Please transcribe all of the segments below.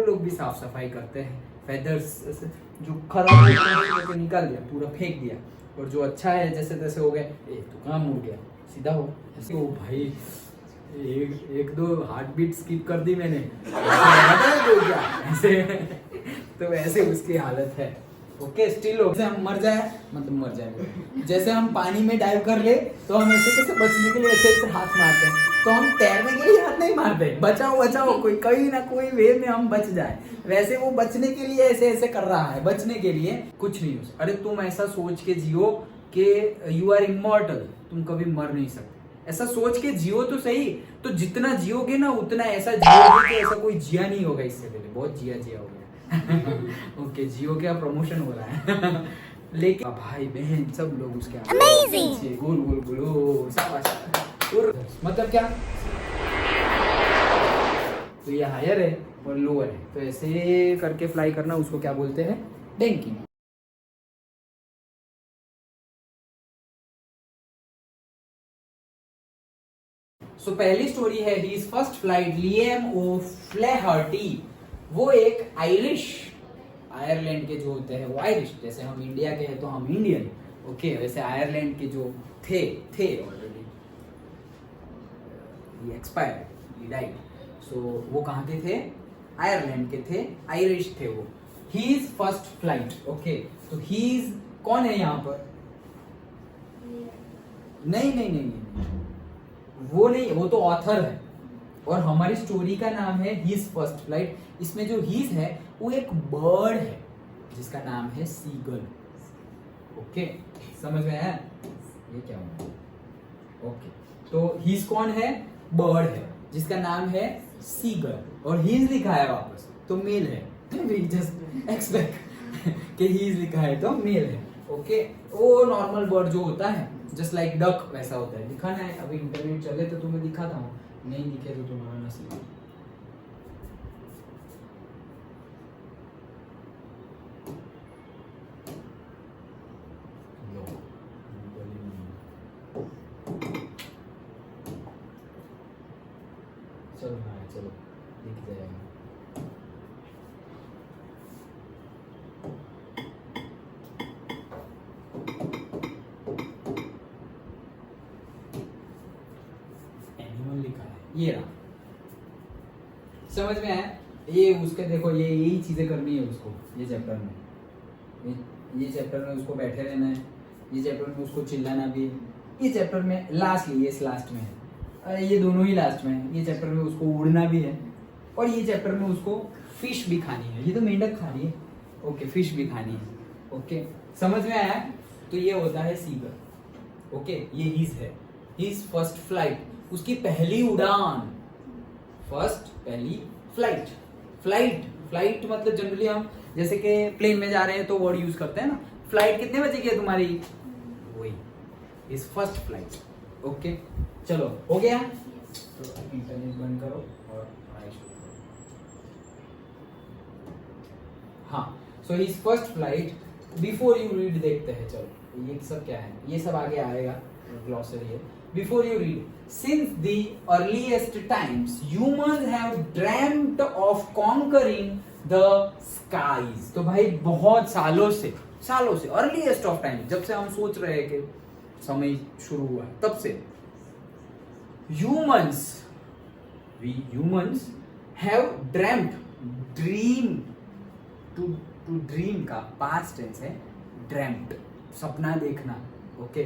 लोग भी साफ सफाई करते हैं, फेदर्स जो खराब हो निकाल दिया, पूरा फेंक दिया, और जो अच्छा है जैसे तैसे हो गए। तू कहाँ मुड़ गया, सीधा हो। ऐसे ओ भाई, एक दो हार्ट बीट स्किप कर दी मैंने, ऐसे तो ऐसे उसकी हालत है। ओके स्टिल हो, जैसे हम मर जाए, मतलब मर जाए, जैसे हम पानी में डाइव कर ले तो हम ऐसे कैसे बचने के लिए ऐसे ऐसे हाथ मारते हैं, तो हम तैरने के लिए हाथ नहीं मारते, बचाओ बचाओ, कोई कहीं ना कोई वे में हम बच जाए। वैसे वो बचने के लिए ऐसे ऐसे कर रहा है, बचने के लिए कुछ नहीं हो। अरे तुम ऐसा सोच के जियो कि यू आर इमॉर्टल, तुम कभी मर नहीं सकते, ऐसा सोच के जियो तो सही। तो जितना जियोगे ना उतना ऐसा जियोगे कि ऐसा कोई जिया नहीं होगा इससे पहले, बहुत जिया जिया हो गया। ओके जियो क्या प्रमोशन हो रहा है। लेकिन भाई बहन सब लोग उसके अमेजिंग गोल गोल गोल, ओ शाबाश। मतलब क्या, तो ये हायर है और लोअर है, तो ऐसे करके फ्लाई करना, उसको क्या बोलते हैं, डेंकिंग। सो पहली स्टोरी है हिज फर्स्ट फ्लाइट, लिएम ओ फ्लेहर्टी। वो एक आयरिश, आयरलैंड के जो होते हैं वो आयरिश, जैसे हम इंडिया के हैं तो हम इंडियन, ओके वैसे आयरलैंड के जो थे ऑलरेडी, ये एक्सपायर्ड, ये डाइड। सो वो कहाँ के थे, आयरलैंड के थे, आयरिश थे वो। हिज फर्स्ट फ्लाइट, ओके तो हिज कौन है यहाँ पर, नहीं, वो नहीं, वो तो ऑथर है, और हमारी स्टोरी का नाम है हिज फर्स्ट फ्लाइट। इसमें जो हिज है वो एक बर्ड है जिसका नाम है सीगल। ओके समझ में आया, ये क्या हुआ, ओके तो हिज कौन है, बर्ड है जिसका नाम है सीगल, और हिज लिखा है वापस तो मेल है। जस्ट एक्सपेक्ट कि हिज लिखा है तो मेल है। ओके वो नॉर्मल बर्ड जो होता है जस्ट लाइक डक वैसा होता है। दिखाना है, अभी इंटरनेट चले तो तुम्हें दिखाता हूँ, नहीं दिखे तो तुम्हारा नसीब। चलो हाँ चलो दिख जाएगा। ये रहा, समझ में आया, ये उसके देखो ये यही चीजें करनी है उसको, ये चैप्टर में, ये चैप्टर में उसको बैठे रहना है, ये चैप्टर में उसको चिल्लाना भी है, ये चैप्टर में लास्ट में है, अरे ये दोनों ही लास्ट में है, ये चैप्टर में उसको उड़ना भी है, और ये चैप्टर में उसको फिश भी खानी है, ये तो मेंढक खा रही है, ओके फिश भी खानी है। ओके समझ में आया, तो ये होता है सीगर। ओके ये हिज है, हिज फर्स्ट फ्लाइट, उसकी पहली उड़ान, पहली फ्लाइट मतलब जनरली हम जैसे कि प्लेन में जा रहे हैं तो वर्ड यूज करते हैं ना, फ्लाइट कितने बजे की है तुम्हारी, वही इज फर्स्ट फ्लाइट। ओके चलो हो गया, तो इंटरनेट बंद करो और पढ़ाई शुरू करो। हाँ so his first flight, before you read देखते हैं, चलो ये सब क्या है, ये सब आगे आएगा, ग्लॉसरी है। Before you read, since the earliest times, humans have dreamt of conquering the skies. तो भाई बहुत सालों से earliest of time, जब से हम सोच रहे हैं कि समय शुरू हुआ तब से we humans have dream to dream का past tense है dreamt, सपना देखना। Okay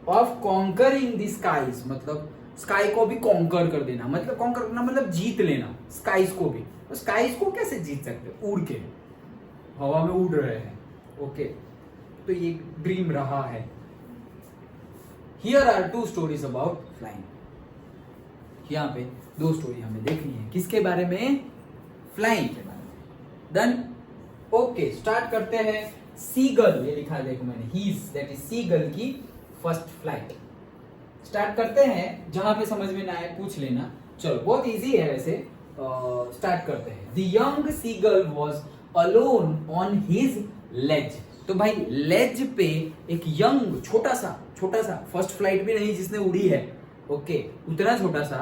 of conquering the skies, मतलब स्काई को भी कॉन्कर कर देना, मतलब कॉन्कर करना मतलब जीत लेना स्काईज को भी। तो स्काईज को कैसे जीत सकते, उड़ के हवा में उड़ रहे हैं। ओके तो ये ड्रीम रहा है। Here are 2 stories about flying. यहाँ पे 2 स्टोरी हमें देखनी है, किसके बारे में, फ्लाइंग के बारे में। डन, ओके स्टार्ट करते हैं। सीगल, ये लिखा है देखो मैंने, हीज दैट इज सीगल की फर्स्ट फ्लाइट। स्टार्ट करते हैं, जहां पे समझ में ना आए पूछ लेना, चलो बहुत इजी है वैसे। स्टार्ट करते हैं। The young seagull was alone on his ledge. तो भाई लेज पे एक यंग छोटा सा फर्स्ट फ्लाइट भी नहीं जिसने उड़ी है, ओके उतना छोटा सा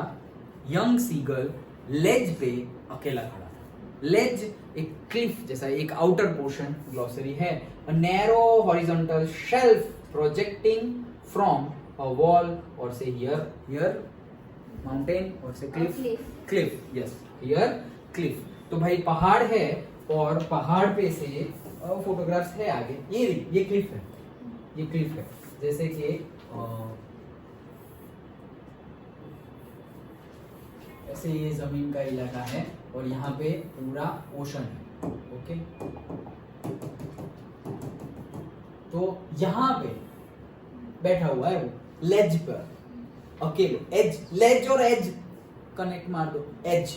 यंग सीगल लेज पे अकेला खड़ा था। लेज एक क्लिफ जैसा एक आउटर पोर्शन ग्लॉसरी है। A narrow horizontal shelf projecting from a wall और से हियर माउंटेन और से क्लिफ यस हियर क्लिफ। तो भाई पहाड़ है और पहाड़ पे से फोटोग्राफ्स है आगे, ये क्लिफ है, ये क्लिफ है। जैसे कि ऐसे ये जमीन का इलाका है और यहाँ पे पूरा ओशन है। ओके, तो यहाँ पे बैठा हुआ है वो लेज पर अकेले। एज, लेज और एज कनेक्ट मार दो। एज,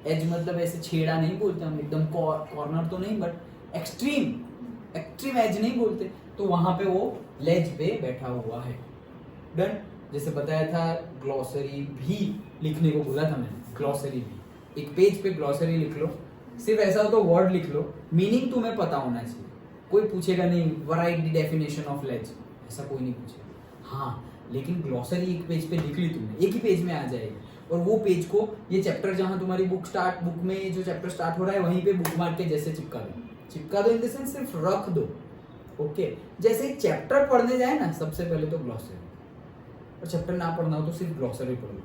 एज मतलब ऐसे छेड़ा नहीं बोलते हम, एकदम कॉर्नर तो नहीं, बट एक्सट्रीम एज नहीं बोलते। तो वहां पे वो लेज पे बैठा हुआ है। डन। जैसे बताया था ग्लॉसरी भी लिखने को बोला था मैंने, ग्लॉसरी भी एक पेज पे ग्लॉसरी लिख लो। सिर्फ ऐसा हो तो वर्ड लिख लो, मीनिंग तुम्हें पता होना चाहिए। कोई पूछेगा नहीं राइट द डेफिनेशन ऑफ लेज, ऐसा कोई नहीं पूछेगा। हाँ, लेकिन ग्लॉसरी एक पेज पे लिख ली तुमने, एक ही पेज में आ जाएगी। और वो पेज को ये चैप्टर जहां तुम्हारी बुक में जो चैप्टर स्टार्ट हो रहा है वहीं पे बुक मार्क के जैसे चिपका दो इन द सेंस सिर्फ रख दो। ओके, जैसे एक चैप्टर पढ़ने जाए ना, सबसे पहले तो ग्लॉसरी, और चैप्टर ना पढ़ना हो तो सिर्फ ग्लॉसरी पढ़ लो,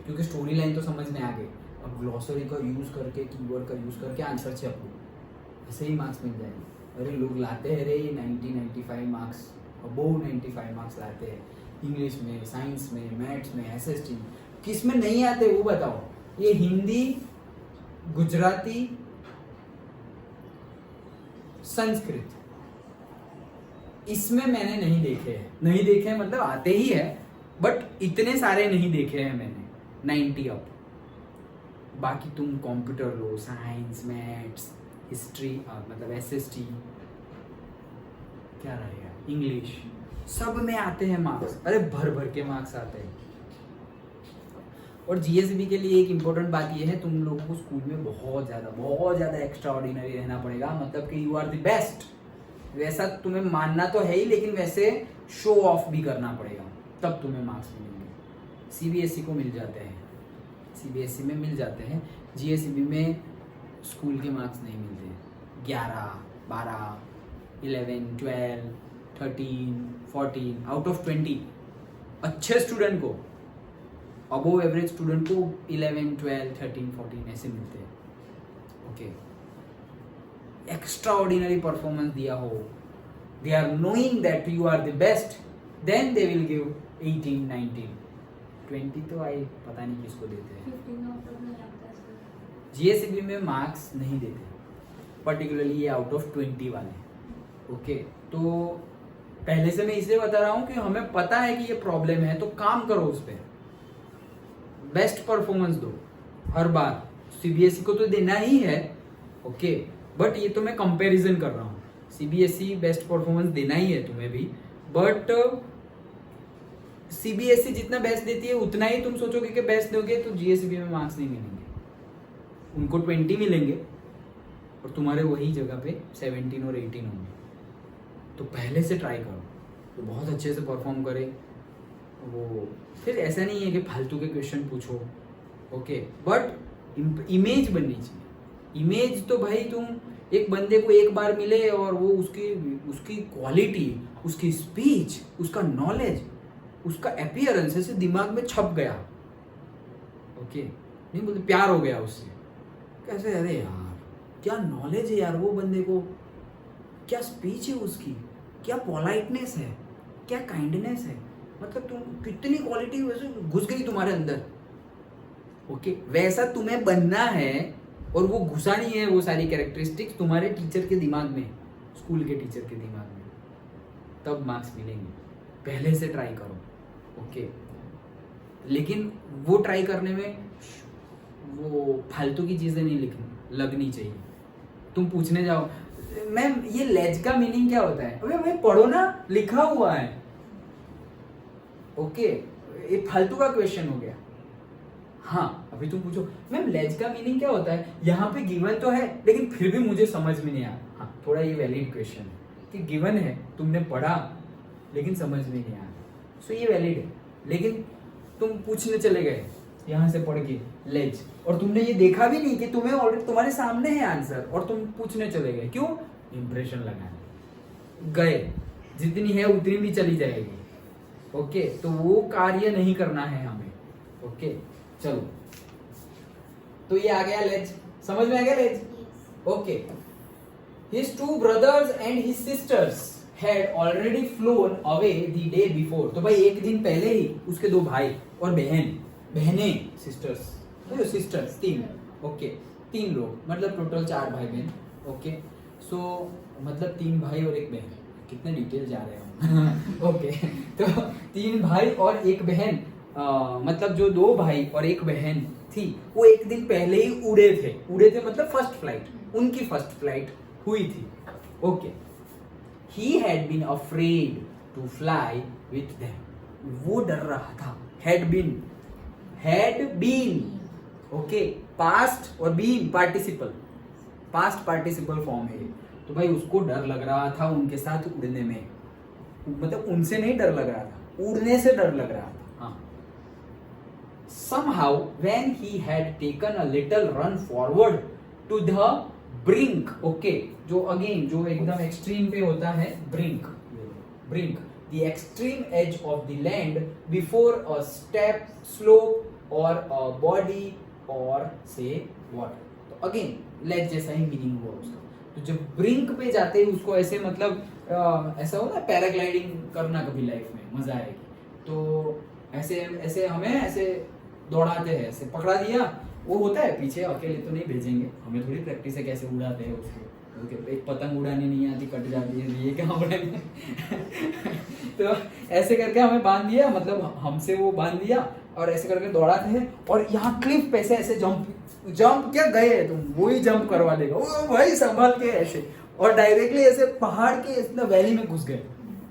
क्योंकि स्टोरी लाइन तो समझ में आ गई। अब ग्लॉसरी का यूज करके, कीवर्ड का यूज करके आंसर छाप लो, ऐसे ही मार्क्स मिल जाएंगे। अरे लोग लाते हैं रे 90-95 मार्क्स, अबोव 95 मार्क्स लाते हैं इंग्लिश में, साइंस में, मैथ्स में, एसएसटी। किस में नहीं आते वो बताओ? ये हिंदी, गुजराती, संस्कृत, इसमें मैंने नहीं देखे हैं। नहीं देखे हैं मतलब आते ही है, बट इतने सारे नहीं देखे हैं मैंने 90 अप। बाकी तुम कंप्यूटर लो, साइंस, मैथ्स, हिस्ट्री, मतलब एसएसटी, क्या रहेगा, इंग्लिश, सब में आते हैं मार्क्स। अरे भर भर के मार्क्स आते हैं। और जीएसबी के लिए एक इम्पोर्टेंट बात ये है, तुम लोगों को स्कूल में बहुत ज़्यादा एक्स्ट्रा ऑर्डिनरी रहना पड़ेगा। मतलब कि यू आर द बेस्ट, वैसा तुम्हें मानना तो है ही, लेकिन वैसे शो ऑफ भी करना पड़ेगा, तब तुम्हें मार्क्स मिलेंगे। सीबीएसई को मिल जाते हैं, सीबीएसई में मिल जाते हैं, जीएसबी में स्कूल के मार्क्स नहीं मिलते। 11, 12, 11, 12, 13, 14 आउट ऑफ 20 अच्छे स्टूडेंट को, अबोव एवरेज स्टूडेंट को 11, 12, 13, 14 ऐसे मिलते हैं। ओके, एक्स्ट्रा ऑर्डिनरी परफॉर्मेंस दिया हो, they are knowing that you are the best, then they will give 18, 19, 20 तो आई पता नहीं किसको देते हैं। जीएसबी में मार्क्स नहीं देते, पर्टिकुलरली ये आउट ऑफ 20 वाले। ओके, तो पहले से मैं इसलिए बता रहा हूं कि हमें पता है कि ये प्रॉब्लम है, तो काम करो उस पर, बेस्ट परफॉर्मेंस दो हर बार। सीबीएसई को तो देना ही है, ओके, बट ये तो मैं कंपैरिजन कर रहा हूँ। सीबीएसई बेस्ट परफॉर्मेंस देना ही है तुम्हें भी, बट सीबीएसई जितना बेस्ट देती है उतना ही तुम सोचोगे कि बेस्ट दोगे तो जीएसबी में मार्क्स नहीं मिलेंगे। उनको 20 मिलेंगे और तुम्हारे वही जगह पे 17 और 18 होंगे। तो पहले से ट्राई करो, तो बहुत अच्छे से परफॉर्म करे वो। फिर ऐसा नहीं है कि फालतू के क्वेश्चन पूछो, ओके, बट इमेज बननी चाहिए। इमेज तो भाई तुम एक बंदे को एक बार मिले और वो उसकी क्वालिटी, उसकी स्पीच, उसका नॉलेज, उसका अपीयरेंस ऐसे दिमाग में छप गया, ओके, नहीं बोलते प्यार हो गया उससे। कैसे, अरे यार क्या नॉलेज है यार वो बंदे को, क्या स्पीच है उसकी, क्या पोलाइटनेस है, क्या काइंडनेस है, मतलब तुम कितनी क्वालिटी वैसे घुस गई तुम्हारे अंदर। ओके, वैसा तुम्हें बनना है और वो घुसा नहीं है वो सारी कैरेक्टरिस्टिक्स तुम्हारे टीचर के दिमाग में, स्कूल के टीचर के दिमाग में, तब मार्क्स मिलेंगे। पहले से ट्राई करो, ओके, लेकिन वो ट्राई करने में वो फालतू की चीजें नहीं लगनी चाहिए। तुम पूछने जाओ मैम ये लेज का मीनिंग क्या होता है, अबे भाई पढ़ो ना, लिखा हुआ है, ओके, ये फालतू का क्वेश्चन हो गया। हाँ, अभी तुम पूछो मैम लेज का मीनिंग क्या होता है, यहाँ पे गिवन तो है लेकिन फिर भी मुझे समझ में नहीं आया। हाँ, थोड़ा ये वैलिड क्वेश्चन है कि गिवन है, तुमने पढ़ा लेकिन समझ में नहीं आया, सो ये वैलिड है। लेकिन तुम पूछने चले गए यहाँ से पढ़ के लेज, और तुमने ये देखा भी नहीं कि तुम्हें ऑलरेडी तुम्हारे सामने है आंसर और तुम पूछने चले गए। क्यों? इंप्रेशन लगाने गए, जितनी है उतनी भी चली जाएगी। ओके, तो वो कार्य नहीं करना है हमें। ओके, चलो, तो ये आ गया लेज, समझ में आ गया ledge? Okay, his two brothers and his sisters had already flown away the day before। तो भाई एक दिन पहले ही उसके दो भाई और बहनें सिस्टर्स, सिस्टर्स तीन। ओके, तीन लोग, मतलब टोटल 4 भाई बहन। ओके, सो मतलब 3 भाई और एक बहन, कितने डिटेल जा रहे हो। ओके, तो 3 भाई और एक बहन, मतलब जो 2 भाई और एक बहन थी वो एक दिन पहले ही उड़े थे मतलब फर्स्ट फ्लाइट, उनकी फर्स्ट फ्लाइट हुई थी। Okay, he had been afraid to fly with them। वो डर रहा था। had been ओके, पास्ट और been participle, past participle form है। तो भाई उसको डर लग रहा था उनके साथ उड़ने में, मतलब उनसे नहीं डर लग रहा था, उड़ने से डर लग रहा था। हाँ, somehow when he had taken a little run forward to the brink. Okay, जो अगेन जो एकदम एक्सट्रीम पे होता है, brink the extreme edge of the land before a step slope or a body और से वाटर। तो अगेन लेज जैसा ही मीनिंग हुआ उसका। तो जब ब्रिंक पे जाते हैं उसको ऐसे मतलब ऐसा होता है पैराग्लाइडिंग करना कभी लाइफ में, मजा आएगी। तो ऐसे ऐसे हमें ऐसे दौड़ाते हैं, ऐसे पकड़ा दिया, वो होता है पीछे, अकेले तो नहीं भेजेंगे, हमें थोड़ी प्रैक्टिस है कैसे उड़ाते हैं उसको। ओके, एक पतंग उड़ानी नहीं आती, कट जाती है, ये क्या उड़ाएंगे। तो ऐसे करके हमें बांध दिया, मतलब हमसे वो बांध दिया और ऐसे करके दौड़ाते हैं। और यहाँ क्लिफ पे से ऐसे जंप क्या गए तुम, वो ही जंप करवा देगा वो भाई, संभाल के ऐसे, और डायरेक्टली ऐसे पहाड़ के इतना वैली में घुस गए,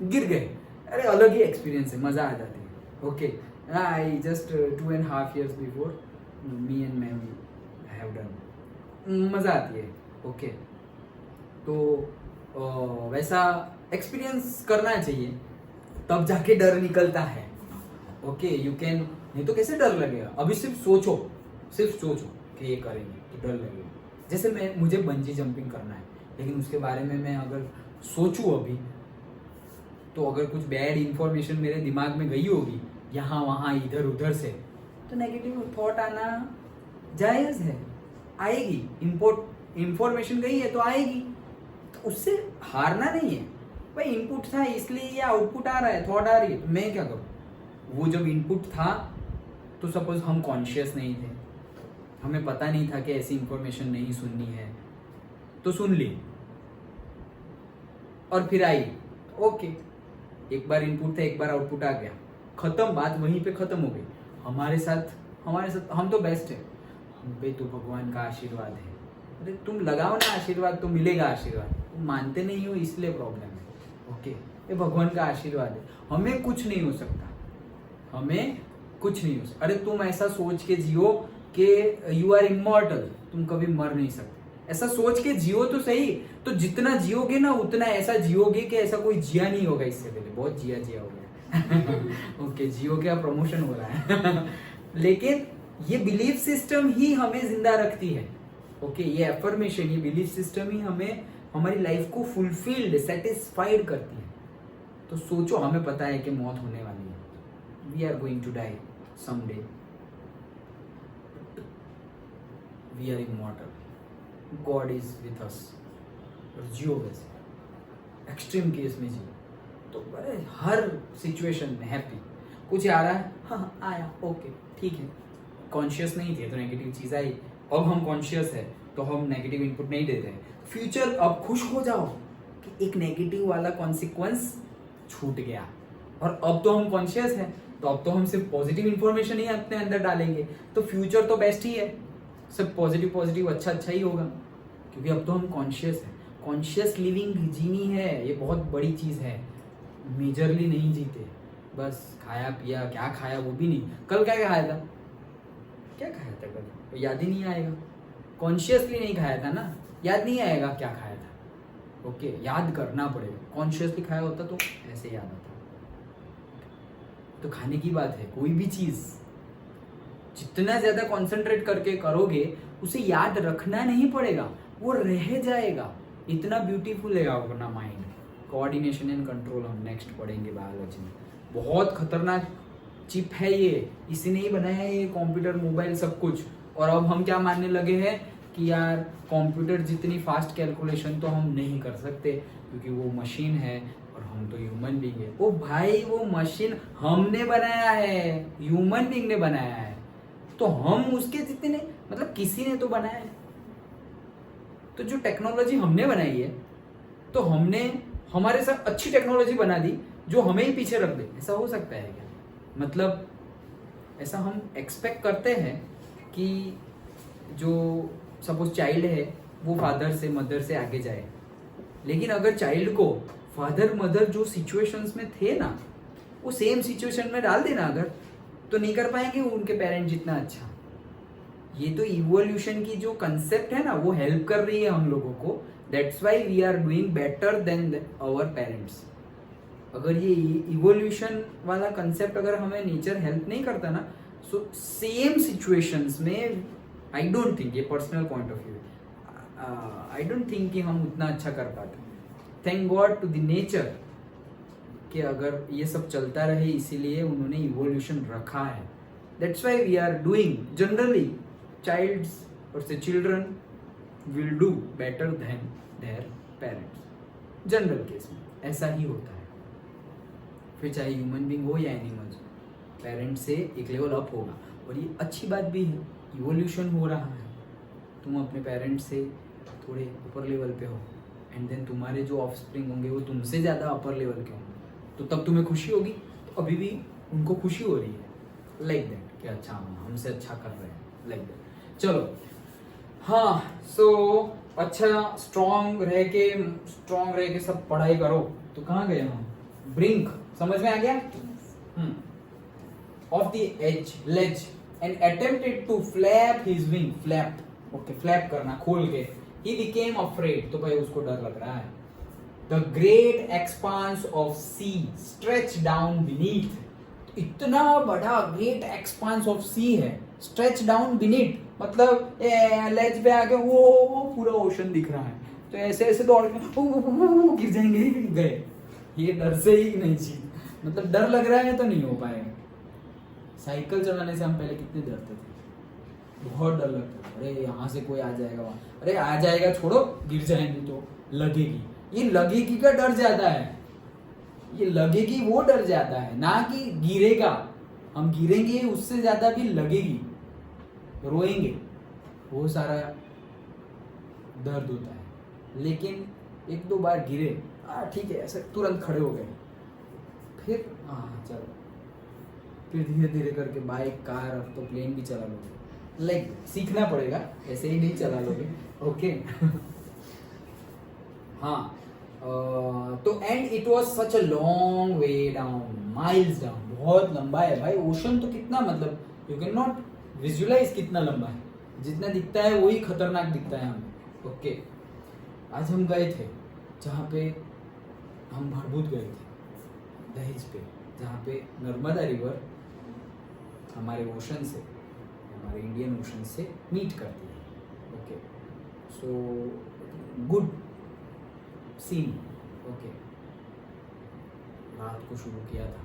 गिर गए। अरे अलग ही एक्सपीरियंस है, मजा आ जाती है। Okay, I just 2.5 years before me and ma'am have done, मजा आती है। ओके, तो वैसा एक्सपीरियंस करना चाहिए, तब जाके डर निकलता है। ओके, यू कैन, नहीं तो कैसे डर लगेगा। अभी सिर्फ सोचो कि ये करेंगे तो डर लगेगा। जैसे मुझे बंजी जंपिंग करना है, लेकिन उसके बारे में मैं अगर सोचूं अभी, तो अगर कुछ बैड इंफॉर्मेशन मेरे दिमाग में गई होगी यहाँ वहाँ इधर उधर से, तो नेगेटिव थॉट आना जायज़ है, आएगी। इंफॉर्मेशन गई है तो आएगी, तो उससे हारना नहीं है भाई। इनपुट था इसलिए ये आउटपुट आ रहा है, थॉट आ रही है, तो मैं क्या करूँ। वो जब इनपुट था तो सपोज हम कॉन्शियस नहीं थे, हमें पता नहीं था कि ऐसी इंफॉर्मेशन नहीं सुननी है, तो सुन ली और फिर आई। ओके, एक बार इनपुट था, एक बार आउटपुट आ गया, खत्म, बात वहीं पे खत्म हो गई। हमारे साथ हम तो बेस्ट है, हम पे तो भगवान का आशीर्वाद है। अरे तुम लगाओ ना आशीर्वाद तो मिलेगा आशीर्वाद, तुम मानते नहीं हो इसलिए प्रॉब्लम है। ओके, ये भगवान का आशीर्वाद है, हमें कुछ नहीं हो सकता, हमें कुछ नहीं हो सकता। अरे तुम ऐसा सोच के जियो कि यू आर इमॉर्टल, तुम कभी मर नहीं सकते, ऐसा सोच के जियो तो सही। तो जितना जियोगे ना उतना ऐसा जियोगे कि ऐसा कोई जिया नहीं होगा इससे पहले, बहुत जिया हो गया। ओके, जियो का प्रमोशन हो रहा है। लेकिन ये बिलीफ सिस्टम ही हमें जिंदा रखती है। ओके, ये एफर्मेशन, ये बिलीफ सिस्टम ही हमें हमारी लाइफ को फुलफिल्ड, सेटिस्फाइड करती है। तो सोचो, हमें पता है कि मौत होने वाली है, we are going to die someday, we are immortal, God is with us. जियो वैसे एक्सट्रीम केस में जियो, तो अरे हर सिचुएशन में हैप्पी। कुछ आ रहा है, हाँ आया, ओके ठीक है। कॉन्शियस नहीं थे तो नेगेटिव चीज आई, अब हम कॉन्शियस है तो हम नेगेटिव इनपुट नहीं देते हैं। फ्यूचर, अब खुश हो जाओ कि एक नेगेटिव वाला कॉन्सिक्वेंस छूट गया, और अब तो हम कॉन्शियस है तो अब तो हम सिर्फ पॉजिटिव इंफॉर्मेशन ही अपने अंदर डालेंगे, तो फ्यूचर तो बेस्ट ही है, सब पॉजिटिव अच्छा ही होगा, क्योंकि अब तो हम कॉन्शियस है। कॉन्शियस लिविंग जीनी है, ये बहुत बड़ी चीज है। मेजरली नहीं जीते, बस खाया पिया, क्या खाया वो भी नहीं, कल क्या खाया था कल, याद ही नहीं आएगा। कॉन्शियसली नहीं खाया था ना, याद नहीं आएगा क्या खाया था। ओके, याद करना पड़ेगा। कॉन्शियसली खाया होता तो ऐसे याद आता। तो खाने की बात है, कोई भी चीज जितना ज्यादा कंसंट्रेट करके करोगे उसे याद रखना नहीं पड़ेगा, वो रह जाएगा। इतना ब्यूटीफुल है अपना माइंड। कोऑर्डिनेशन एंड कंट्रोल हम नेक्स्ट पढ़ेंगे बायोलॉजी में। बहुत खतरनाक चिप है ये, इसी ने ही बनाया है ये कंप्यूटर, मोबाइल, सब कुछ। और अब हम क्या मानने लगे हैं कि यार कंप्यूटर जितनी फास्ट कैलकुलेशन तो हम नहीं कर सकते क्योंकि वो मशीन है और हम तो ह्यूमन बीइंग है। ओ भाई, वो मशीन हमने बनाया है, ह्यूमन बीइंग ने बनाया है, तो हम उसके जितने, मतलब किसी ने तो बनाया है। तो जो टेक्नोलॉजी हमने बनाई है तो हमने हमारे साथ अच्छी टेक्नोलॉजी बना दी जो हमें ही पीछे रख दे। ऐसा हो सकता है क्या? मतलब ऐसा हम एक्सपेक्ट करते हैं कि जो सपोज चाइल्ड है वो फादर से मदर से आगे जाए, लेकिन अगर चाइल्ड को फादर मदर जो सिचुएशंस में थे ना वो सेम सिचुएशन में डाल देना अगर, तो नहीं कर पाएंगे उनके पेरेंट जितना अच्छा। ये तो इवोल्यूशन की जो कंसेप्ट है ना वो हेल्प कर रही है हम लोगों को। That's why we are doing better than our parents. अगर ये इवोल्यूशन वाला कंसेप्ट अगर हमें नेचर हेल्प नहीं करता ना, सो सेम सिचुएशंस में आई डोंट थिंक, ये personal point of view, I don't think कि हम उतना अच्छा कर पाते। Thank god to the nature कि अगर ये सब चलता रहे, इसीलिए उन्होंने इवोल्यूशन रखा है। That's why we are doing generally, childs or say children will do better than their parents. General case में ऐसा ही होता है, फिर चाहे ह्यूमन बीइंग हो या एनिमल्स, पेरेंट्स से एक लेवल अप होगा। और ये अच्छी बात भी है, इवोल्यूशन हो रहा है, तुम अपने पेरेंट्स से थोड़े ऊपर लेवल पे हो, एंड देन तुम्हारे जो ऑफस्प्रिंग होंगे वो तुमसे ज़्यादा अपर लेवल के होंगे, तो तब तुम्हें खुशी होगी। तो अभी भी उनको खुशी हो रही है, लाइक दैट, कि अच्छा हमसे अच्छा कर रहे हैं, लाइक दैट। चलो हाँ, सो अच्छा स्ट्रॉन्ग रह के सब पढ़ाई करो। तो कहाँ गए हम? ब्रिंक, समझ में आ गया? Off the edge ledge and attempted to flap his wing, flap, okay, flap करना, खोल के। ही बिकेम अफ्रेड, तो भाई उसको डर लग रहा है। The great expanse of sea stretch down beneath, इतना बड़ा ग्रेट एक्सपांस ऑफ सी है, स्ट्रेच डाउन बीनीथ, मतलब लेज पे आके वो पूरा ओशन दिख रहा है, तो ऐसे ऐसे दौड़ के गिर जाएंगे, गए। ये डर से ही नहीं चाहिए, मतलब डर लग रहा है तो नहीं हो पाएगा। साइकिल चलाने से हम पहले कितने डरते थे, बहुत डर लगता था, अरे यहाँ से कोई आ जाएगा, वहां, अरे आ जाएगा, छोड़ो, गिर जाएंगे तो लगेगी। ये लगेगी का डर ज्यादा है, ये लगेगी वो डर ज्यादा है, ना कि गिरेगा। हम गिरेंगे उससे ज्यादा भी लगेगी, रोएंगे, वो सारा दर्द होता है। लेकिन एक दो बार गिरे, ठीक है, ऐसे तुरंत खड़े हो गए, फिर चलो, फिर धीरे धीरे करके बाइक, कार, अब तो प्लेन भी चला लोगे। लाइक सीखना पड़ेगा, ऐसे ही नहीं चला लोगे, ओके। हाँ, तो and it was such a long way down, miles down, बहुत लंबा है भाई। ओशन तो कितना, मतलब यू कैन नॉट विजुअलाइज कितना लंबा है, जितना दिखता है वही खतरनाक दिखता है हमें, ओके। आज हम गए थे जहाँ पे हम भरभूत गए थे, दहेज पे, जहाँ पे नर्मदा रिवर हमारे ओशन से, हमारे इंडियन ओशन से मीट करती है, okay. So good scene, okay. रात को शुरू किया था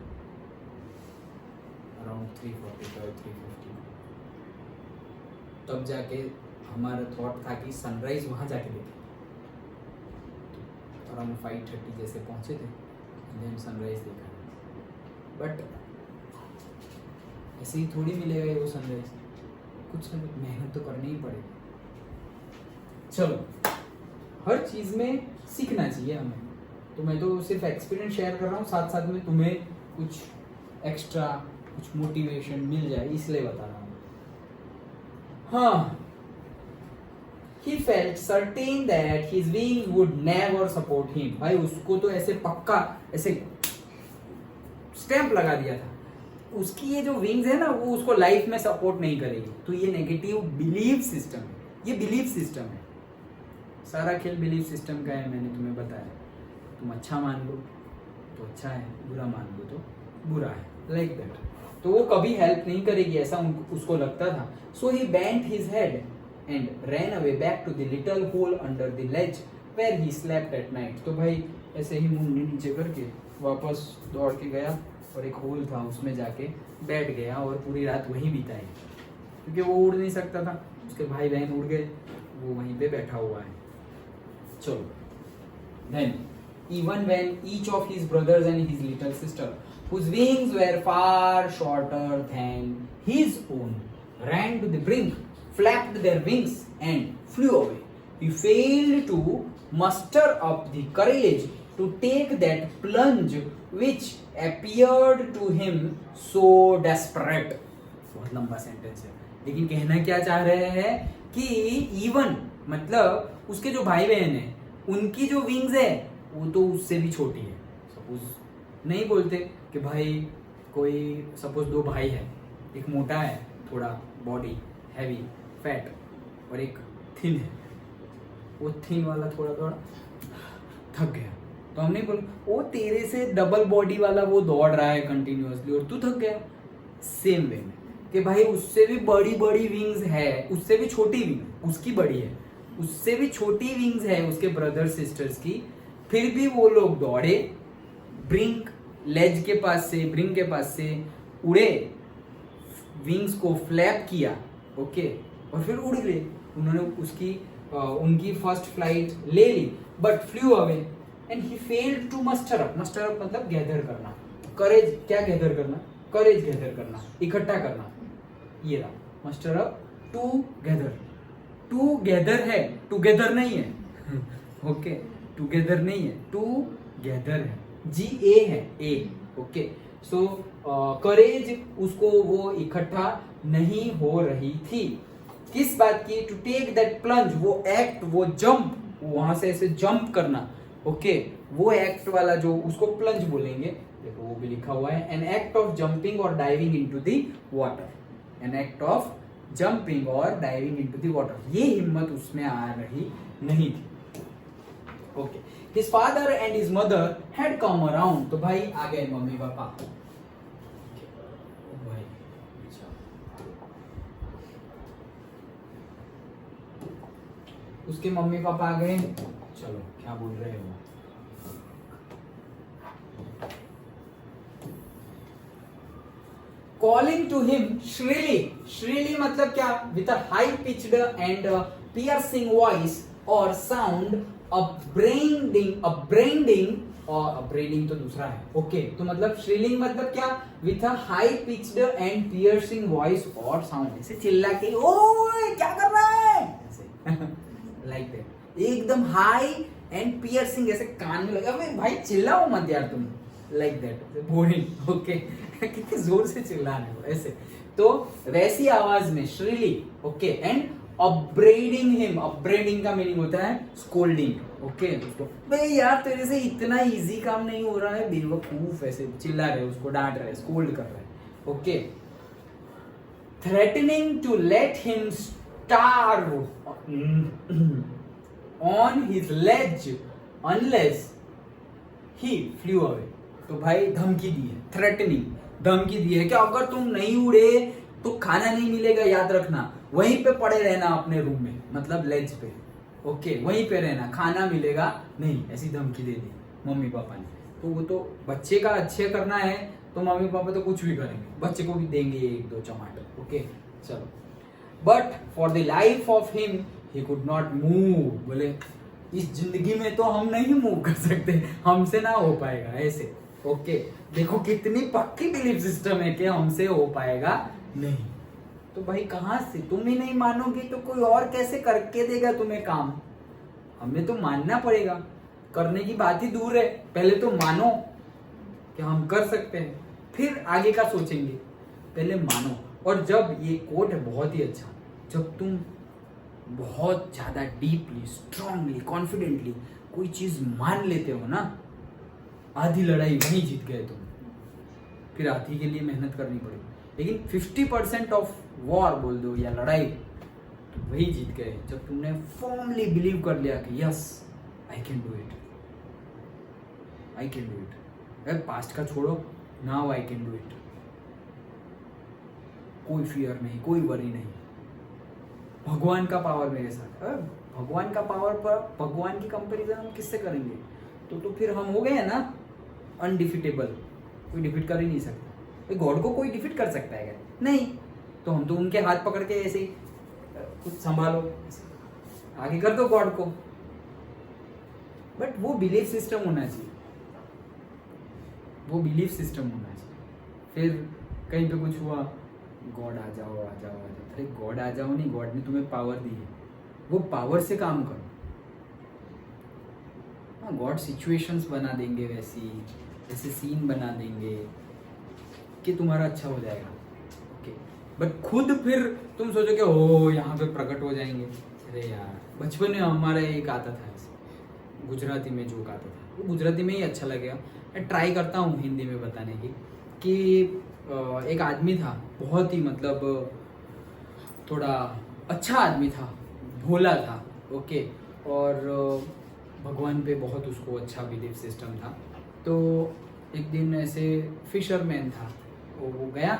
अराउंड 3:45-3:50, तब जाके हमारा थॉट था कि सनराइज वहाँ जाके देखें। अराउंड 5:30 जैसे पहुँचे थे, देन सनराइज देखा। बट ऐसे ही थोड़ी मिलेगा ये वो सनराइज, कुछ ना कुछ मेहनत तो करनी ही पड़ेगी। चलो, हर चीज़ में सीखना चाहिए हमें, तो मैं तो सिर्फ एक्सपीरियंस शेयर कर रहा हूँ, साथ साथ में तुम्हें कुछ एक्स्ट्रा, कुछ मोटिवेशन मिल जाए इसलिए बता रहा हूँ। हाँ, he felt certain that his wings would never support him। भाई उसको तो ऐसे पक्का ऐसे स्टैंप लगा दिया था, उसकी ये जो विंग्स है ना वो उसको लाइफ में सपोर्ट नहीं करेगी। तो ये नेगेटिव बिलीफ सिस्टम है, ये बिलीफ सिस्टम है, सारा खेल बिलीफ सिस्टम का है। मैंने तुम्हें बताया, तुम अच्छा मान लो तो अच्छा है, बुरा मान लो तो बुरा है, लाइक दैट। तो वो कभी हेल्प नहीं करेगी ऐसा उसको लगता था। So he bent his head and ran away back to the little hole under the ledge where he slept at night. तो भाई ऐसे ही मुंडी नीचे करके वापस दौड़ के गया और एक होल था उसमें जाके बैठ गया और पूरी रात वहीं बिताई, क्योंकि वो उड़ नहीं सकता था, उसके भाई बहन उड़ गए, वो वहीं पे बैठा हुआ है। चलो, then even when each of his brothers and his little sister whose wings were far shorter than his own ran to the brink, flapped their wings and flew away, he failed to muster up the courage to take that plunge which appeared to him so desperate। बहुत लंबा sentence है, लेकिन कहना क्या चाह रहे हैं कि इवन मतलब उसके जो भाई बहन है उनकी जो विंग्स है वो तो उससे भी छोटी है। सपोज नहीं बोलते कि भाई कोई सपोज दो भाई है, एक मोटा है थोड़ा बॉडी हैवी फैट और एक थिन है, वो थिन वाला थोड़ा थोड़ा थक गया, तो हम नहीं बोल वो तेरे से डबल बॉडी वाला वो दौड़ रहा है कंटिन्यूअसली और तू थक गया। सेम वे में कि भाई उससे भी बड़ी बड़ी विंग्स है, उससे भी छोटी विंग उसकी बड़ी है, उससे भी छोटी विंग्स है उसके ब्रदर सिस्टर्स की, फिर भी वो लोग दौड़े ब्रिंक लेज के पास से, ब्रिंक के पास से उड़े, विंग्स को फ्लैप किया, ओके, और फिर उड़ गए। उन्होंने उनकी फर्स्ट फ्लाइट ले ली, but flew away and he failed to muster up. Muster up मतलब गैदर करना, करेज, क्या गैदर करना, करेज गैदर करना, इकट्ठा करना, ये रहा muster up to gather. To gather है, टुगेदर नहीं है ओके, टुगेदर नहीं है, टू गैदर है, GA है, A, ओके। सो करेज उसको वो इकट्ठा नहीं हो रही थी, किस बात की, टू टेक दैट प्लंज, वो एक्ट, वो जंप, वहां से ऐसे जंप करना, ओके, वो एक्ट वाला जो उसको प्लंज बोलेंगे, देखो वो भी लिखा हुआ है, एन एक्ट ऑफ जंपिंग और diving into the water, an act of jumping और डाइविंग इनटू द वाटर, ये हिम्मत उसमें आ रही नहीं थी, okay. His father and his mother had come around, तो भाई आ गए मम्मी पापा, भाई उसके मम्मी पापा आ गए। चलो क्या बोल रहे हो, calling to him shrilly, shrilly मतलब क्या, with a high pitched and piercing voice or sound, upbraiding और upbraiding तो दूसरा है, ओके, तो मतलब shrilling मतलब क्या, with a high pitched and piercing voice or sound, ऐसे चिल्ला के ओए क्या कर रहा है ऐसे like that, एकदम हाई एंड पियर्सिंग, ऐसे कान में लगा, अबे भाई चिल्लाओ मत यार तुम, लाइक दैट, बोरिंग, ओके कितने जोर से चिल्लाने को ऐसे, तो वैसी आवाज में श्रीली, ओके, एंड अपब्रेडिंग हिम, अपब्रेडिंग का मीनिंग होता है स्कोल्डिंग, ओके, भाई यार तेरे से इतना इजी काम नहीं हो रहा है बेवकूफ, ऐसे चिल्ला रहे, उसको डांट रहे, स्कोल्ड कर रहे, okay, threatening to let him starve on his ledge unless he flew away, तो भाई धमकी दी है, थ्रेटनिंग, धमकी दी है कि अगर तुम नहीं उड़े तो खाना नहीं मिलेगा, याद रखना, वहीं पे पड़े रहना अपने रूम में, मतलब लेज पे, ओके, वहीं पे रहना, खाना मिलेगा नहीं, ऐसी धमकी दे दी मम्मी पापा ने। तो वो तो बच्चे का अच्छे करना है तो मम्मी पापा तो कुछ भी करेंगे, बच्चे को भी देंगे एक दो टमाटर, ओके, चलो। But for the life of him he could not move, बोले इस जिंदगी में तो हम नहीं मूव कर सकते, हमसे ना हो पाएगा ऐसे, ओके, देखो कितनी पक्की बिलीफ सिस्टम है कि हमसे हो पाएगा नहीं। तो भाई कहां से, तुम ही नहीं मानोगे तो कोई और कैसे करके देगा तुम्हें काम, हमें तो मानना पड़ेगा, करने की बात ही दूर है, पहले तो मानो कि हम कर सकते हैं, फिर आगे का सोचेंगे, पहले मानो। और जब ये कोट है बहुत ही अच्छा, जब तुम बहुत ज्यादा डीपली, स्ट्रांगली, कॉन्फिडेंटली कोई चीज मान लेते हो ना, आधी लड़ाई वहीं जीत गए तुम, फिर आधी के लिए मेहनत करनी पड़ेगी, लेकिन 50% ऑफ वॉर बोल दो या लड़ाई, तो वही जीत गए जब तुमने फर्मली बिलीव कर लिया कि yes I can do it, I can do it. अरे पास्ट का छोड़ो, now I can do it. कोई फियर नहीं, कोई वरी नहीं। भगवान का पावर मेरे साथ। भगवान का पावर पर भगवान की कंपैरिजन हम किससे करेंगे? तो फिर हम हो गए ना अनडिफिटेबल, कोई डिफीट कर ही नहीं सकता। गॉड को कोई डिफीट कर सकता है क्या? नहीं। तो हम तो उनके हाथ पकड़ के ऐसे ही कुछ संभालो, आगे कर दो गॉड को। बट वो बिलीफ सिस्टम होना चाहिए, वो बिलीफ सिस्टम होना चाहिए। फिर कहीं पे कुछ हुआ, गॉड आ जाओ आ जाओ आ जाओ। अरे गॉड आ जाओ नहीं, गॉड ने तुम्हें पावर दी है, वो पावर से काम करो। हाँ, गॉड सिचुएशंस बना देंगे, वैसे सीन बना देंगे कि तुम्हारा अच्छा हो जाएगा। ओके, बट खुद फिर तुम सोचो कि ओ यहाँ पे प्रकट हो जाएंगे। अरे यार, बचपन में हमारा एक आता था ऐसे, गुजराती में जोक आता था, वो गुजराती में ही अच्छा लगेगा, मैं ट्राई करता हूँ हिंदी में बताने की। कि एक आदमी था, बहुत ही मतलब थोड़ा अच्छा आदमी था, भोला था। ओके, और भगवान पे बहुत उसको अच्छा बिलीफ सिस्टम था। तो एक दिन ऐसे फिशरमैन था, वो गया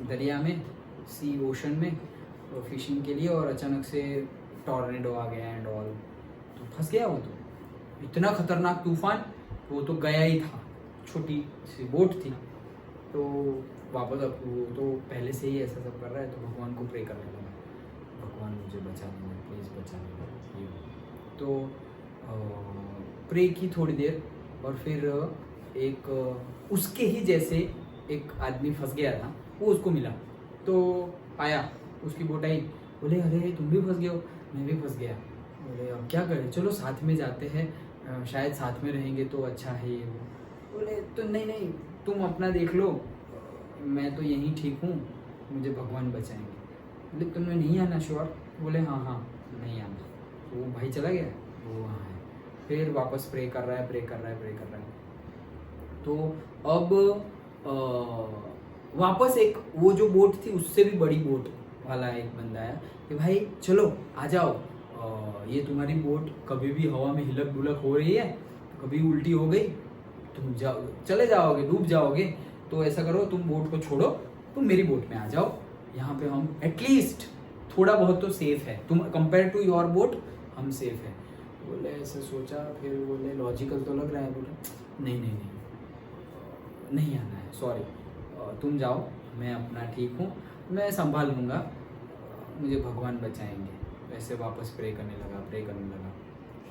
दरिया में, सी ओशन में फिशिंग के लिए, और अचानक से टॉर्नेडो आ गया एंड ऑल, तो फंस गया वो। तो इतना खतरनाक तूफान, वो तो गया ही था। छोटी सी बोट थी, तो वापस अब वो तो पहले से ही ऐसा सब कर रहा है, तो भगवान को प्रे करने लगा, भगवान मुझे बचा लेना, प्लीज़ बचा लेना। ये तो प्रे की थोड़ी देर, और फिर एक उसके ही जैसे एक आदमी फंस गया था, वो उसको मिला। तो आया, उसकी बोट आई, बोले अरे तुम भी फंस गए हो? मैं भी फंस गया। बोले अब क्या करें, चलो साथ में जाते हैं, शायद साथ में रहेंगे तो अच्छा है ये वो। बोले तो नहीं नहीं, तुम अपना देख लो, मैं तो यहीं ठीक हूँ, मुझे भगवान बचाएंगे। बोले तुम्हें नहीं आना श्योर? बोले हाँ हाँ नहीं आना। तो वो भाई चला गया, वो वहाँ है, फिर वापस प्रे कर रहा है, प्रे कर रहा है, प्रे कर रहा है। तो अब वापस एक वो जो बोट थी उससे भी बड़ी बोट वाला एक बंदा आया कि भाई चलो आ जाओ, ये तुम्हारी बोट कभी भी हवा में हिलक डुलक हो रही है, कभी उल्टी हो गई, तुम जाओ चले जाओगे, डूब जाओगे। तो ऐसा करो, तुम बोट को छोड़ो, तुम मेरी बोट में आ जाओ, यहाँ पे हम एटलीस्ट थोड़ा बहुत तो सेफ है, तुम कंपेयर टू योर बोट हम सेफ है। बोले ऐसे सोचा, फिर बोले लॉजिकल तो लग रहा है। बोले नहीं नहीं नहीं नहीं आना है, सॉरी, तुम जाओ, मैं अपना ठीक हूँ, मैं संभाल लूँगा, मुझे भगवान बचाएंगे। वैसे वापस प्रे करने लगा, प्रे करने लगा।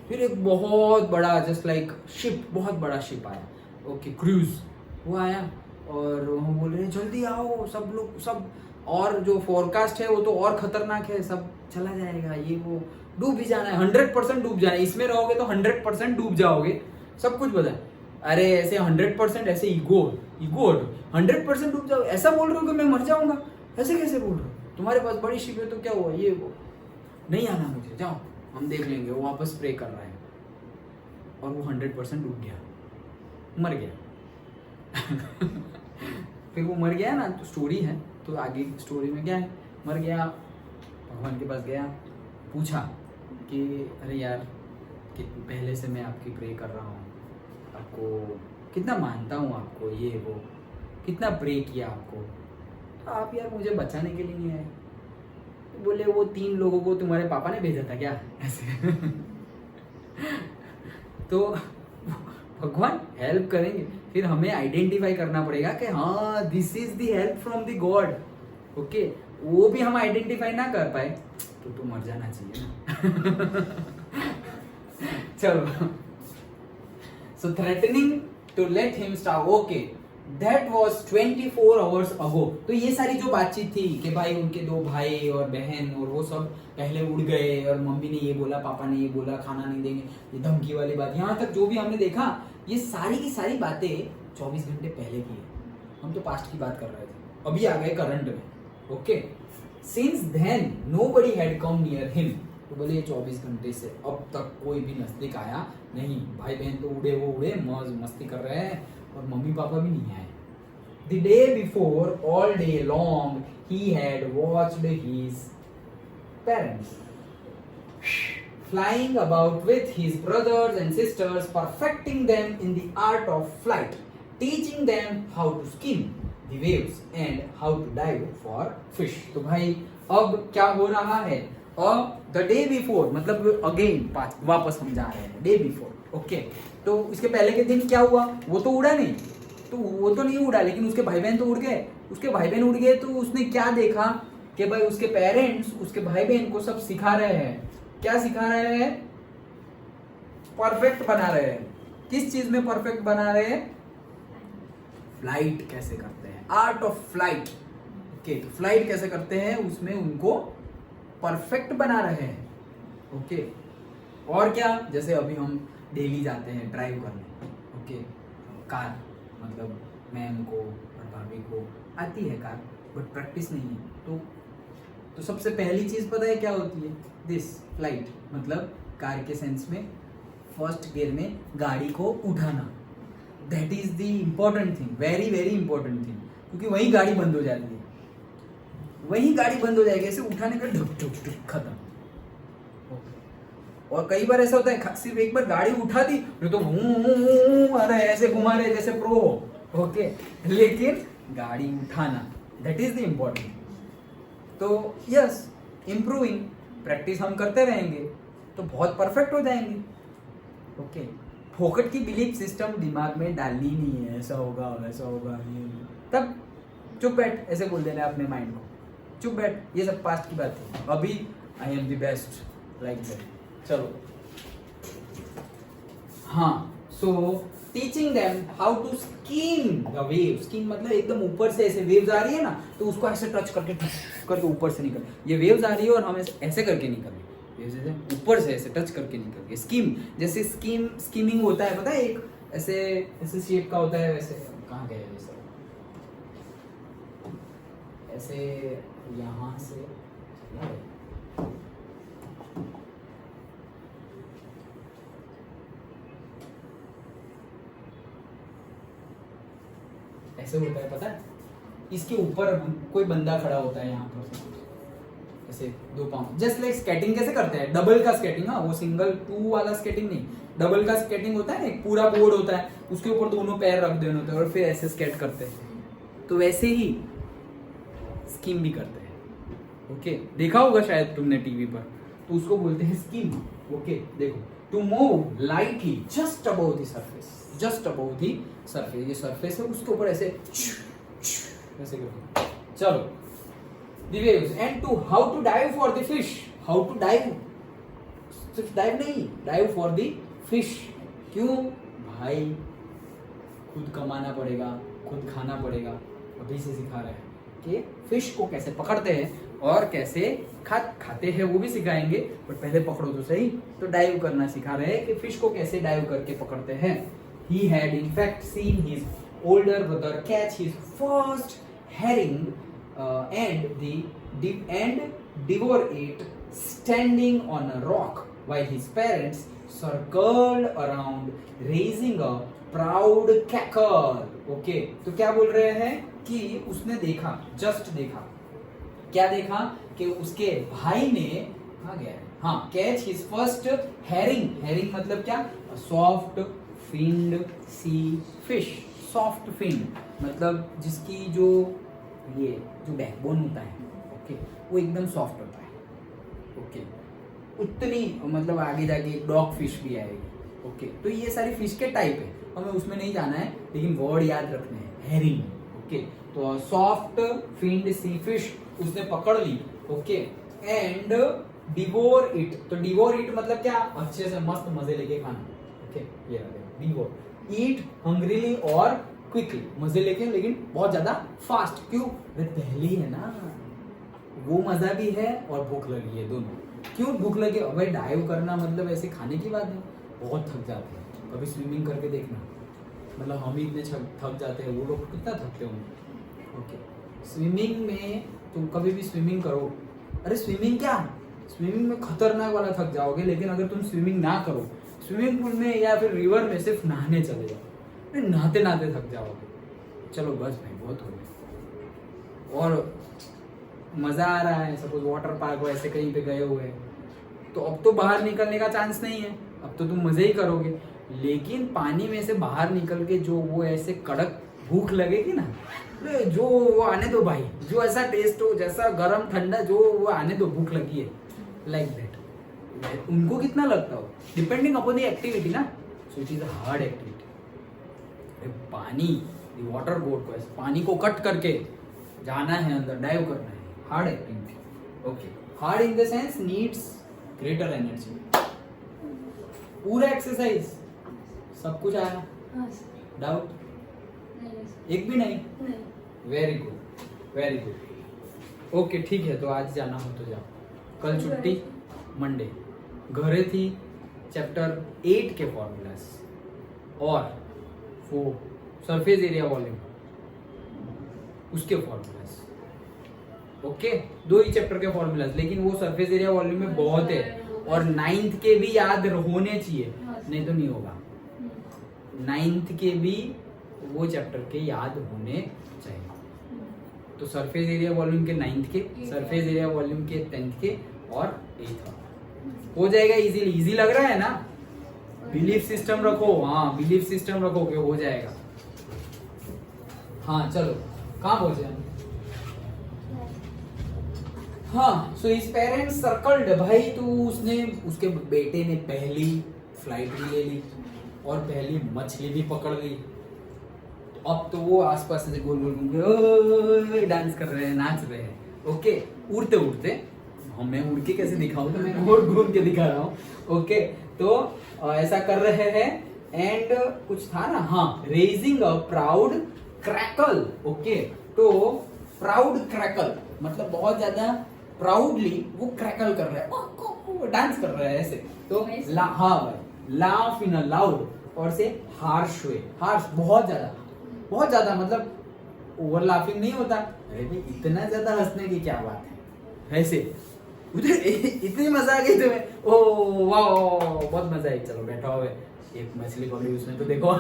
फिर एक बहुत बड़ा जस्ट लाइक शिप, बहुत बड़ा शिप आया, ओके क्रूज, वो आया, और वो बोल रहे जल्दी आओ सब लोग, सब, और जो फोरकास्ट है वो तो और खतरनाक है, सब चला जाएगा, ये वो डूब भी जाना है, 100% डूब जाना है, इसमें रहोगे तो 100% डूब जाओगे, सब कुछ बता। अरे ऐसे 100% ऐसे ईगो 100% डूब जाओ, ऐसा बोल रहे हो कि मैं मर जाऊंगा? ऐसे कैसे बोल रहे हो? तुम्हारे पास बड़ी शिप है तो क्या हुआ, ये वो नहीं आना मुझे, जाओ हम देख लेंगे। वो वापस प्रे कर रहा है, और वो 100% डूब गया, मर गया। फिर वो मर गया ना, तो स्टोरी है, तो आगे स्टोरी में क्या है, मर गया, भगवान के पास गया, पूछा कि अरे यार कि पहले से मैं आपकी प्रे कर रहा हूँ, आपको कितना मानता हूँ, आपको ये वो कितना प्रे किया आपको, तो आप यार मुझे बचाने के लिए नहीं आए। बोले वो 3 लोगों को तुम्हारे पापा ने भेजा था क्या, ऐसे। तो भगवान हेल्प करेंगे, फिर हमें आइडेंटिफाई करना पड़ेगा कि हाँ this is the help from the God. Okay, वो भी हम आइडेंटिफाई ना कर पाए तो मर जाना चाहिए ना। चलो, so threatening to let him starve, okay that was 24 hours ago. तो ये सारी जो बातचीत थी कि भाई उनके 2 भाई और बहन और वो सब पहले उड़ गए, और मम्मी ने ये बोला, पापा ने ये बोला, खाना नहीं देंगे, ये धमकी वाली बात, यहाँ तक जो भी हमने देखा, ये सारी की सारी बातें 24 घंटे पहले की है। हम तो पास्ट की बात कर रहे थे, अभी आ गए करंट में। Okay, since then nobody had come near him. तो बोले 24 घंटे से अब तक कोई भी नजदीक आया नहीं, भाई बहन तो उड़े, वो उड़े मौज मस्ती कर रहे हैं, और मम्मी पापा भी नहीं आए। The day before, all day long, he had watched his parents flying about with his brothers and sisters, perfecting them in the art of flight, teaching them how to skim the waves and how to dive for fish. तो भाई अब क्या हो रहा है, the day before मतलब again वापस हम जा रहे हैं डे बिफोर। ओके, तो इसके पहले के दिन क्या हुआ, वो तो उड़ा नहीं, तो वो तो नहीं उड़ा, लेकिन उसके भाई बहन तो उड़ गए। उसके भाई बहन उड़ गए तो उसने क्या देखा कि भाई उसके पेरेंट्स उसके भाई बहन को सब सिखा रहे हैं। क्या सिखा रहे हैं, परफेक्ट बना रहे हैं। किस चीज में परफेक्ट बना रहे हैं, फ्लाइट कैसे करते हैं, आर्ट ऑफ फ्लाइट। ओके, तो फ्लाइट कैसे करते हैं उसमें उनको परफेक्ट बना रहे हैं। ओके, और क्या, जैसे अभी हम डेली जाते हैं ड्राइव करने। ओके, कार मतलब मैम को और भाभी को आती है कार, बट प्रैक्टिस नहीं है। तो सबसे पहली चीज पता है क्या होती है, दिस फ्लाइट मतलब कार के सेंस में फर्स्ट गियर में गाड़ी को उठाना। That is the important thing, very very important thing, क्योंकि वही गाड़ी बंद हो जाती है, वही गाड़ी बंद हो जाएगी। ऐसे उठाने का ढुक ढुक ढुक खत्म। और कई बार ऐसा होता है सिर्फ एक बार गाड़ी उठा दी तो अरे ऐसे घुमा रहे जैसे प्रो हो। ओके, लेकिन गाड़ी उठाना दैट इज द इम्पोर्टेंट। तो यस, इम्प्रूविंग, प्रैक्टिस हम करते रहेंगे तो बहुत परफेक्ट हो जाएंगे। ओके, फोकट की बिलीफ सिस्टम दिमाग में डालनी नहीं है, ऐसा होगा वैसा होगा, ये तब चुप बैठ, ऐसे बोल देना अपने माइंड को, चुप बैठ, ये सब पास्ट की बात है, अभी I am the best like that. चलो, हाँ, so teaching them how to skim the wave. Skim मतलब एकदम ऊपर से ऐसे वेव्स आ रही है ना, तो उसको ऐसे टच करके ऊपर से निकल, ये वेव्स आ रही है और हम ऐसे करके निकल रहे, ऊपर से ऐसे टच करके निकल गए। स्कीम, जैसे स्कीमिंग होता है, पता है, एक ऐसे शेप का होता है, वैसे कहाँ गए वैसे, ऐसे यहाँ से ऐसे होता है, पता है, इसके ऊपर कोई बंदा खड़ा होता है यहाँ पर ऐसे दो पाँव, जस्ट लाइक स्केटिंग कैसे करते हैं, डबल का स्केटिंग, हाँ, वो सिंगल टू वाला स्केटिंग नहीं, डबल का स्केटिंग होता है, एक पूरा बोर्ड होता है, उसके ऊपर दोनों पैर रख देने होते हैं और फिर ऐसे स्केट करते हैं। तो वैसे ही स्कीम भी करते हैं। ओके, देखा होगा शायद तुमने टीवी पर, तो उसको बोलते हैं स्कीम। ओके, देखो, to move lightly just above the surface, just above the surface, ये सरफेस है, उसके ऊपर ऐसे ऐसे करो। चलो, the waves and to how to dive for the fish, how to dive, सिर्फ dive नहीं, dive for the fish। क्यों भाई, खुद कमाना पड़ेगा, खुद खाना पड़ेगा, अभी से सिखा रहे हैं कि फिश को कैसे पकड़ते हैं और कैसे खाते हैं, वो भी सिखाएंगे, बट पहले पकड़ो तो सही। तो डाइव करना सिखा रहे हैं कि फिश को कैसे डाइव करके पकड़ते हैं। He had in fact seen his older brother catch his first herring and devour it standing on a rock while his parents circled around raising a proud cackle। Okay, तो क्या बोल रहे हैं कि उसने देखा, जस्ट देखा, क्या देखा कि उसके भाई ने, कहाँ गया है, हाँ, catch his first herring. Herring मतलब क्या, soft finned sea fish. Soft finned मतलब जिसकी जो ये जो बैकबोन होता है, ओके, वो एकदम सॉफ्ट होता है। ओके, उतनी मतलब आगे जाके डॉग फिश भी आएगी। ओके, तो ये सारी फिश के टाइप है, हमें उसमें नहीं जाना है, लेकिन वर्ड याद रखने हैं, हेरिंग। ओके, तो सॉफ्ट फिन्ड सी फिश उसने पकड़ ली। Okay, and devour it. तो डिवोर इट मतलब क्या, अच्छे से मस्त मजे लेके खाना। ओके, ये डिवोर, ईट हंग्रीली और क्विकली, मजे लेके, लेकिन बहुत ज्यादा फास्ट। क्यों, पहली है ना, वो मजा भी है और भूख लगी है, दोनों। क्यों भूख लगी, भाई डाइव करना मतलब ऐसे खाने की बात है, बहुत थक जाते हैं। कभी स्विमिंग करके देखना, मतलब हम ही इतने थक जाते हैं, वो लोग कितना थकते होंगे। ओके, स्विमिंग में तुम कभी भी स्विमिंग करो, अरे स्विमिंग क्या, स्विमिंग में खतरनाक वाला थक जाओगे, लेकिन अगर तुम स्विमिंग ना करो, स्विमिंग पूल में या फिर रिवर में सिर्फ नहाने चले जाओ, नहाते नहाते थक जाओगे। चलो बस भाई, बहुत हो गया। और मजा आ रहा है, सपोज वाटर पार्क हो, ऐसे कहीं पे गए हुए, तो अब तो बाहर निकलने का चांस नहीं है, अब तो तुम मजे ही करोगे। लेकिन पानी में से बाहर निकल के जो वो ऐसे कड़क भूख लगेगी ना, अरे जो वो आने दो भाई, जो ऐसा टेस्ट हो, जैसा गरम ठंडा जो वो आने दो, भूख लगी है, लाइक दैट। उनको कितना लगता हो डिपेंडिंग अपॉन द एक्टिविटी ना, so it is a hard activity. पानी वाटर बोर्ड को ऐसे पानी को कट करके जाना है अंदर, डाइव करना है, hard activity. Okay, hard in the sense needs greater energy. पूरा एक्सरसाइज सब कुछ आया, डाउट एक भी नहीं? Very good very good. Okay ठीक है, तो आज जाना हो तो जाओ, कल छुट्टी, मंडे। घरे थी चैप्टर 8 के फॉर्मूलाज और वो सरफेस एरिया वॉल्यूम उसके फॉर्मूलाज। ओके, 2 ही चैप्टर के फॉर्मूलाज, लेकिन वो सरफेस एरिया वॉल्यूम में बहुत है और 9th के भी याद होने चाहिए, नहीं तो नहीं होगा। 9th के भी वो चैप्टर के याद होने चाहिए। तो सरफेस एरिया वॉल्यूम के 9th के, सरफेस एरिया वॉल्यूम के 10th के और 8th हो जाएगा इजीली। इजी लग रहा है ना? बिलीफ सिस्टम रखो, हाँ बिलीफ सिस्टम रखो कि हो जाएगा। हाँ चलो, कहाँ पहुंचे हम? हाँ, सो हिज पेरेंट्स सर्कल्ड। भाई तो उसने, उसके बेटे ने पहली फ्लाइट भी ले ली और पहली मछली भी पकड़ ली। अब तो वो आसपास से गोल गोल घूम के डांस कर रहे हैं, नाच रहे हैं। ओके, उड़ते उड़ते, मैं उड़ के कैसे दिखाऊं, तो मैं गोल घूम के दिखा रहा हूँ। ओके, तो ऐसा कर रहे हैं एंड कुछ था ना, हाँ, raising a proud crackle. Okay, तो प्राउड क्रैकल मतलब बहुत ज्यादा प्राउडली वो क्रैकल कर रहा है, डांस कर रहा है ऐसे। तो हाँ भाई, लाफ इन अ लाउड और से हार्श वे, हार्श बहुत ज्यादा मतलब ओवर लाफिंग नहीं होता, अरे भाई इतना ज्यादा हंसने की क्या बात है, ऐसे इतनी मजा आ गई तुम्हें, ओ वाह बहुत मजा आई, चलो बैठा हुआ है, एक मछली पकड़ी उसने तो देखो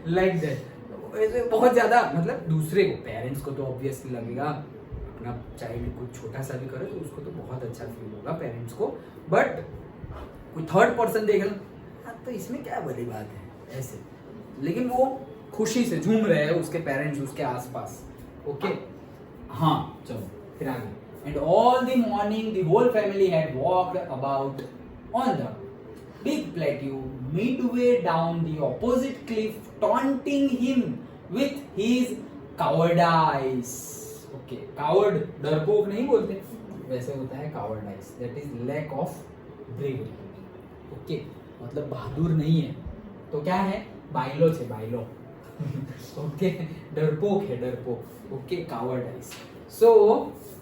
लाइक दैट। बहुत ज्यादा मतलब दूसरे को, पेरेंट्स को तो ऑब्वियसली लगेगा, अपना चाइल्ड कुछ छोटा सा भी करे तो उसको तो बहुत अच्छा फील होगा पेरेंट्स को, बट कोई थर्ड पर्सन देख लो तो इसमें क्या बड़ी बात है ऐसे, लेकिन वो खुशी से झूम रहे हैं उसके पेरेंट्स उसके आसपास। ओके, हाँ चलो फिर आगे। And all the morning the whole family had walked about on the big plateau midway down the opposite cliff, taunting him with his cowardice. Okay, coward डरपोक नहीं बोलते, वैसे होता है cowardice, that is lack of bravery. Okay, मतलब बहादुर नहीं है तो क्या है, बाइलो छे बाइलो। ओके, डरपोक है डरपोक। Okay, cowardice. So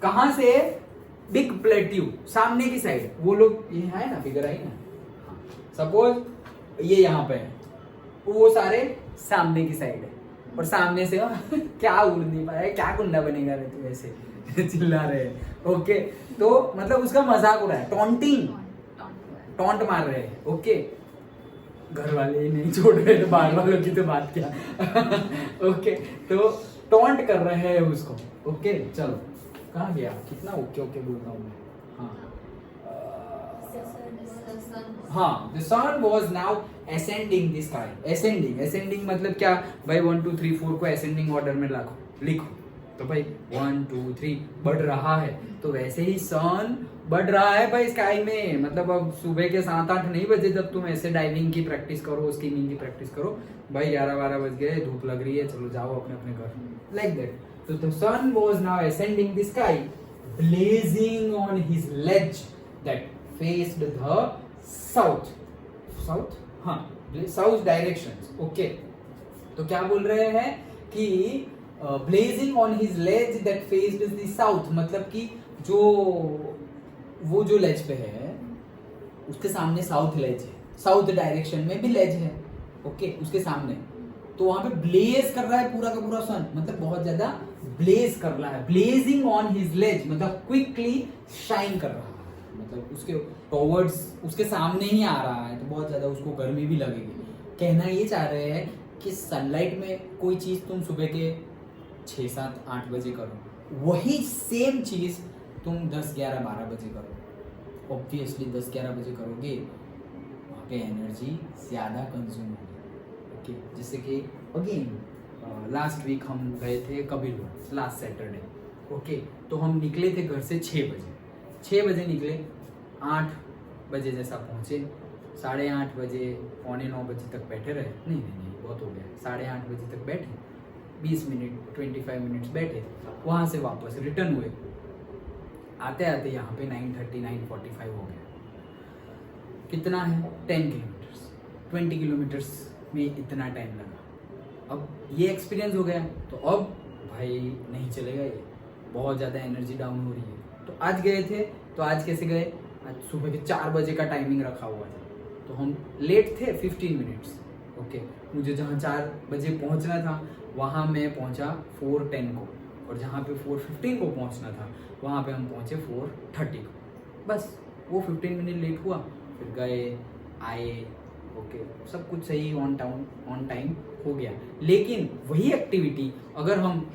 कहां से, बिग प्लेट्यू सामने की साइड, वो लोग ये है ना, फिगर आई ना, सपोज ये यहाँ पे है, वो सारे सामने की साइड है और सामने से क्या उड़ नहीं पाया, क्या कुंडा बनेगा रे तू, ऐसे चिल्ला रहे हैं। ओके, तो मतलब उसका मजाक उड़ा है, टॉन्टिंग, टॉन्ट मार रहे हैं। ओके, घर वाले ही नहीं छोड़ रहे तो बाहर वालों की तो बात क्या। ओके, तो टॉन्ट कर रहे हैं उसको। ओके, चलो कहाँ गया, कितना ओके ओके बोल रहा हूँ मैं। हाँ, the sun was now ascending the sky. ascending मतलब क्या भाई, 1 2 3 4 को ascending order में लिखो तो भाई 1 2 3 बढ़ रहा है, तो वैसे ही सन बढ़ रहा है भाई स्काई में। मतलब अब सुबह के 7-8 नहीं बजे जब तुम ऐसे डाइविंग की प्रैक्टिस करो, स्कीमिंग की प्रैक्टिस करो, भाई 11-12 बज गए, धूप लग रही है, चलो जाओ अपने अपने घर, like that. So the sun was now ascending the sky, blazing on his ledge that faced the south. South? हाँ, south directions. Okay. तो क्या बोल रहे हैं कि blazing on his ledge that faced the south, मतलब कि जो वो जो ledge पे है उसके सामने साउथ लेज है, साउथ डायरेक्शन में भी लेज है। ओके, उसके सामने तो वहां पे ब्लेज कर रहा है पूरा का पूरा सन, मतलब बहुत ज्यादा ब्लेज कर रहा है, ब्लेजिंग ऑन हिज लेज मतलब क्विकली शाइन कर रहा है, मतलब उसके टॉवर्ड्स उसके सामने ही आ रहा है, तो बहुत ज्यादा उसको गर्मी भी लगेगी। कहना ये चाह रहे हैं कि सनलाइट में कोई चीज तुम सुबह के 6 7 8 बजे करो, वही सेम चीज तुम 10 11 12 बजे करो। ऑब्वियसली 10 11 बजे करोगे पे एनर्जी ज़्यादा कंज्यूम होगी। ओके, जैसे कि अगेन लास्ट वीक हम गए थे कबीरवंश, लास्ट सैटरडे। ओके, तो हम निकले थे घर से 6 बजे। 6 बजे निकले, 8 बजे जैसा पहुँचे, 8:30 बजे, 8:45 बजे तक बैठे रहे। नहीं, बहुत हो गया। 8:30 बजे तक बैठे, 20 मिनट 25 मिनट्स बैठे, वहाँ से वापस रिटर्न हुए। आते आते यहाँ पे 9:30 9:45 हो गया। कितना है? 10 किलोमीटर्स। 20 किलोमीटर्स में इतना टाइम लगा। अब ये एक्सपीरियंस हो गया, तो अब भाई नहीं चलेगा, ये बहुत ज़्यादा एनर्जी डाउन हो रही है। तो आज गए थे, तो आज कैसे गए? आज सुबह के 4 बजे का टाइमिंग रखा हुआ था, तो हम लेट थे 15 मिनट्स। ओके, मुझे जहाँ 4 बजे पहुँचना था वहाँ मैं पहुँचा 4:10 को, और जहाँ पे 4:15 को पहुँचना था वहाँ पे हम पहुँचे 4:30 को। बस वो 15 मिनट लेट हुआ, फिर गए आए। ओके, सब कुछ सही ऑन टाइम हो गया। लेकिन वही एक्टिविटी अगर हम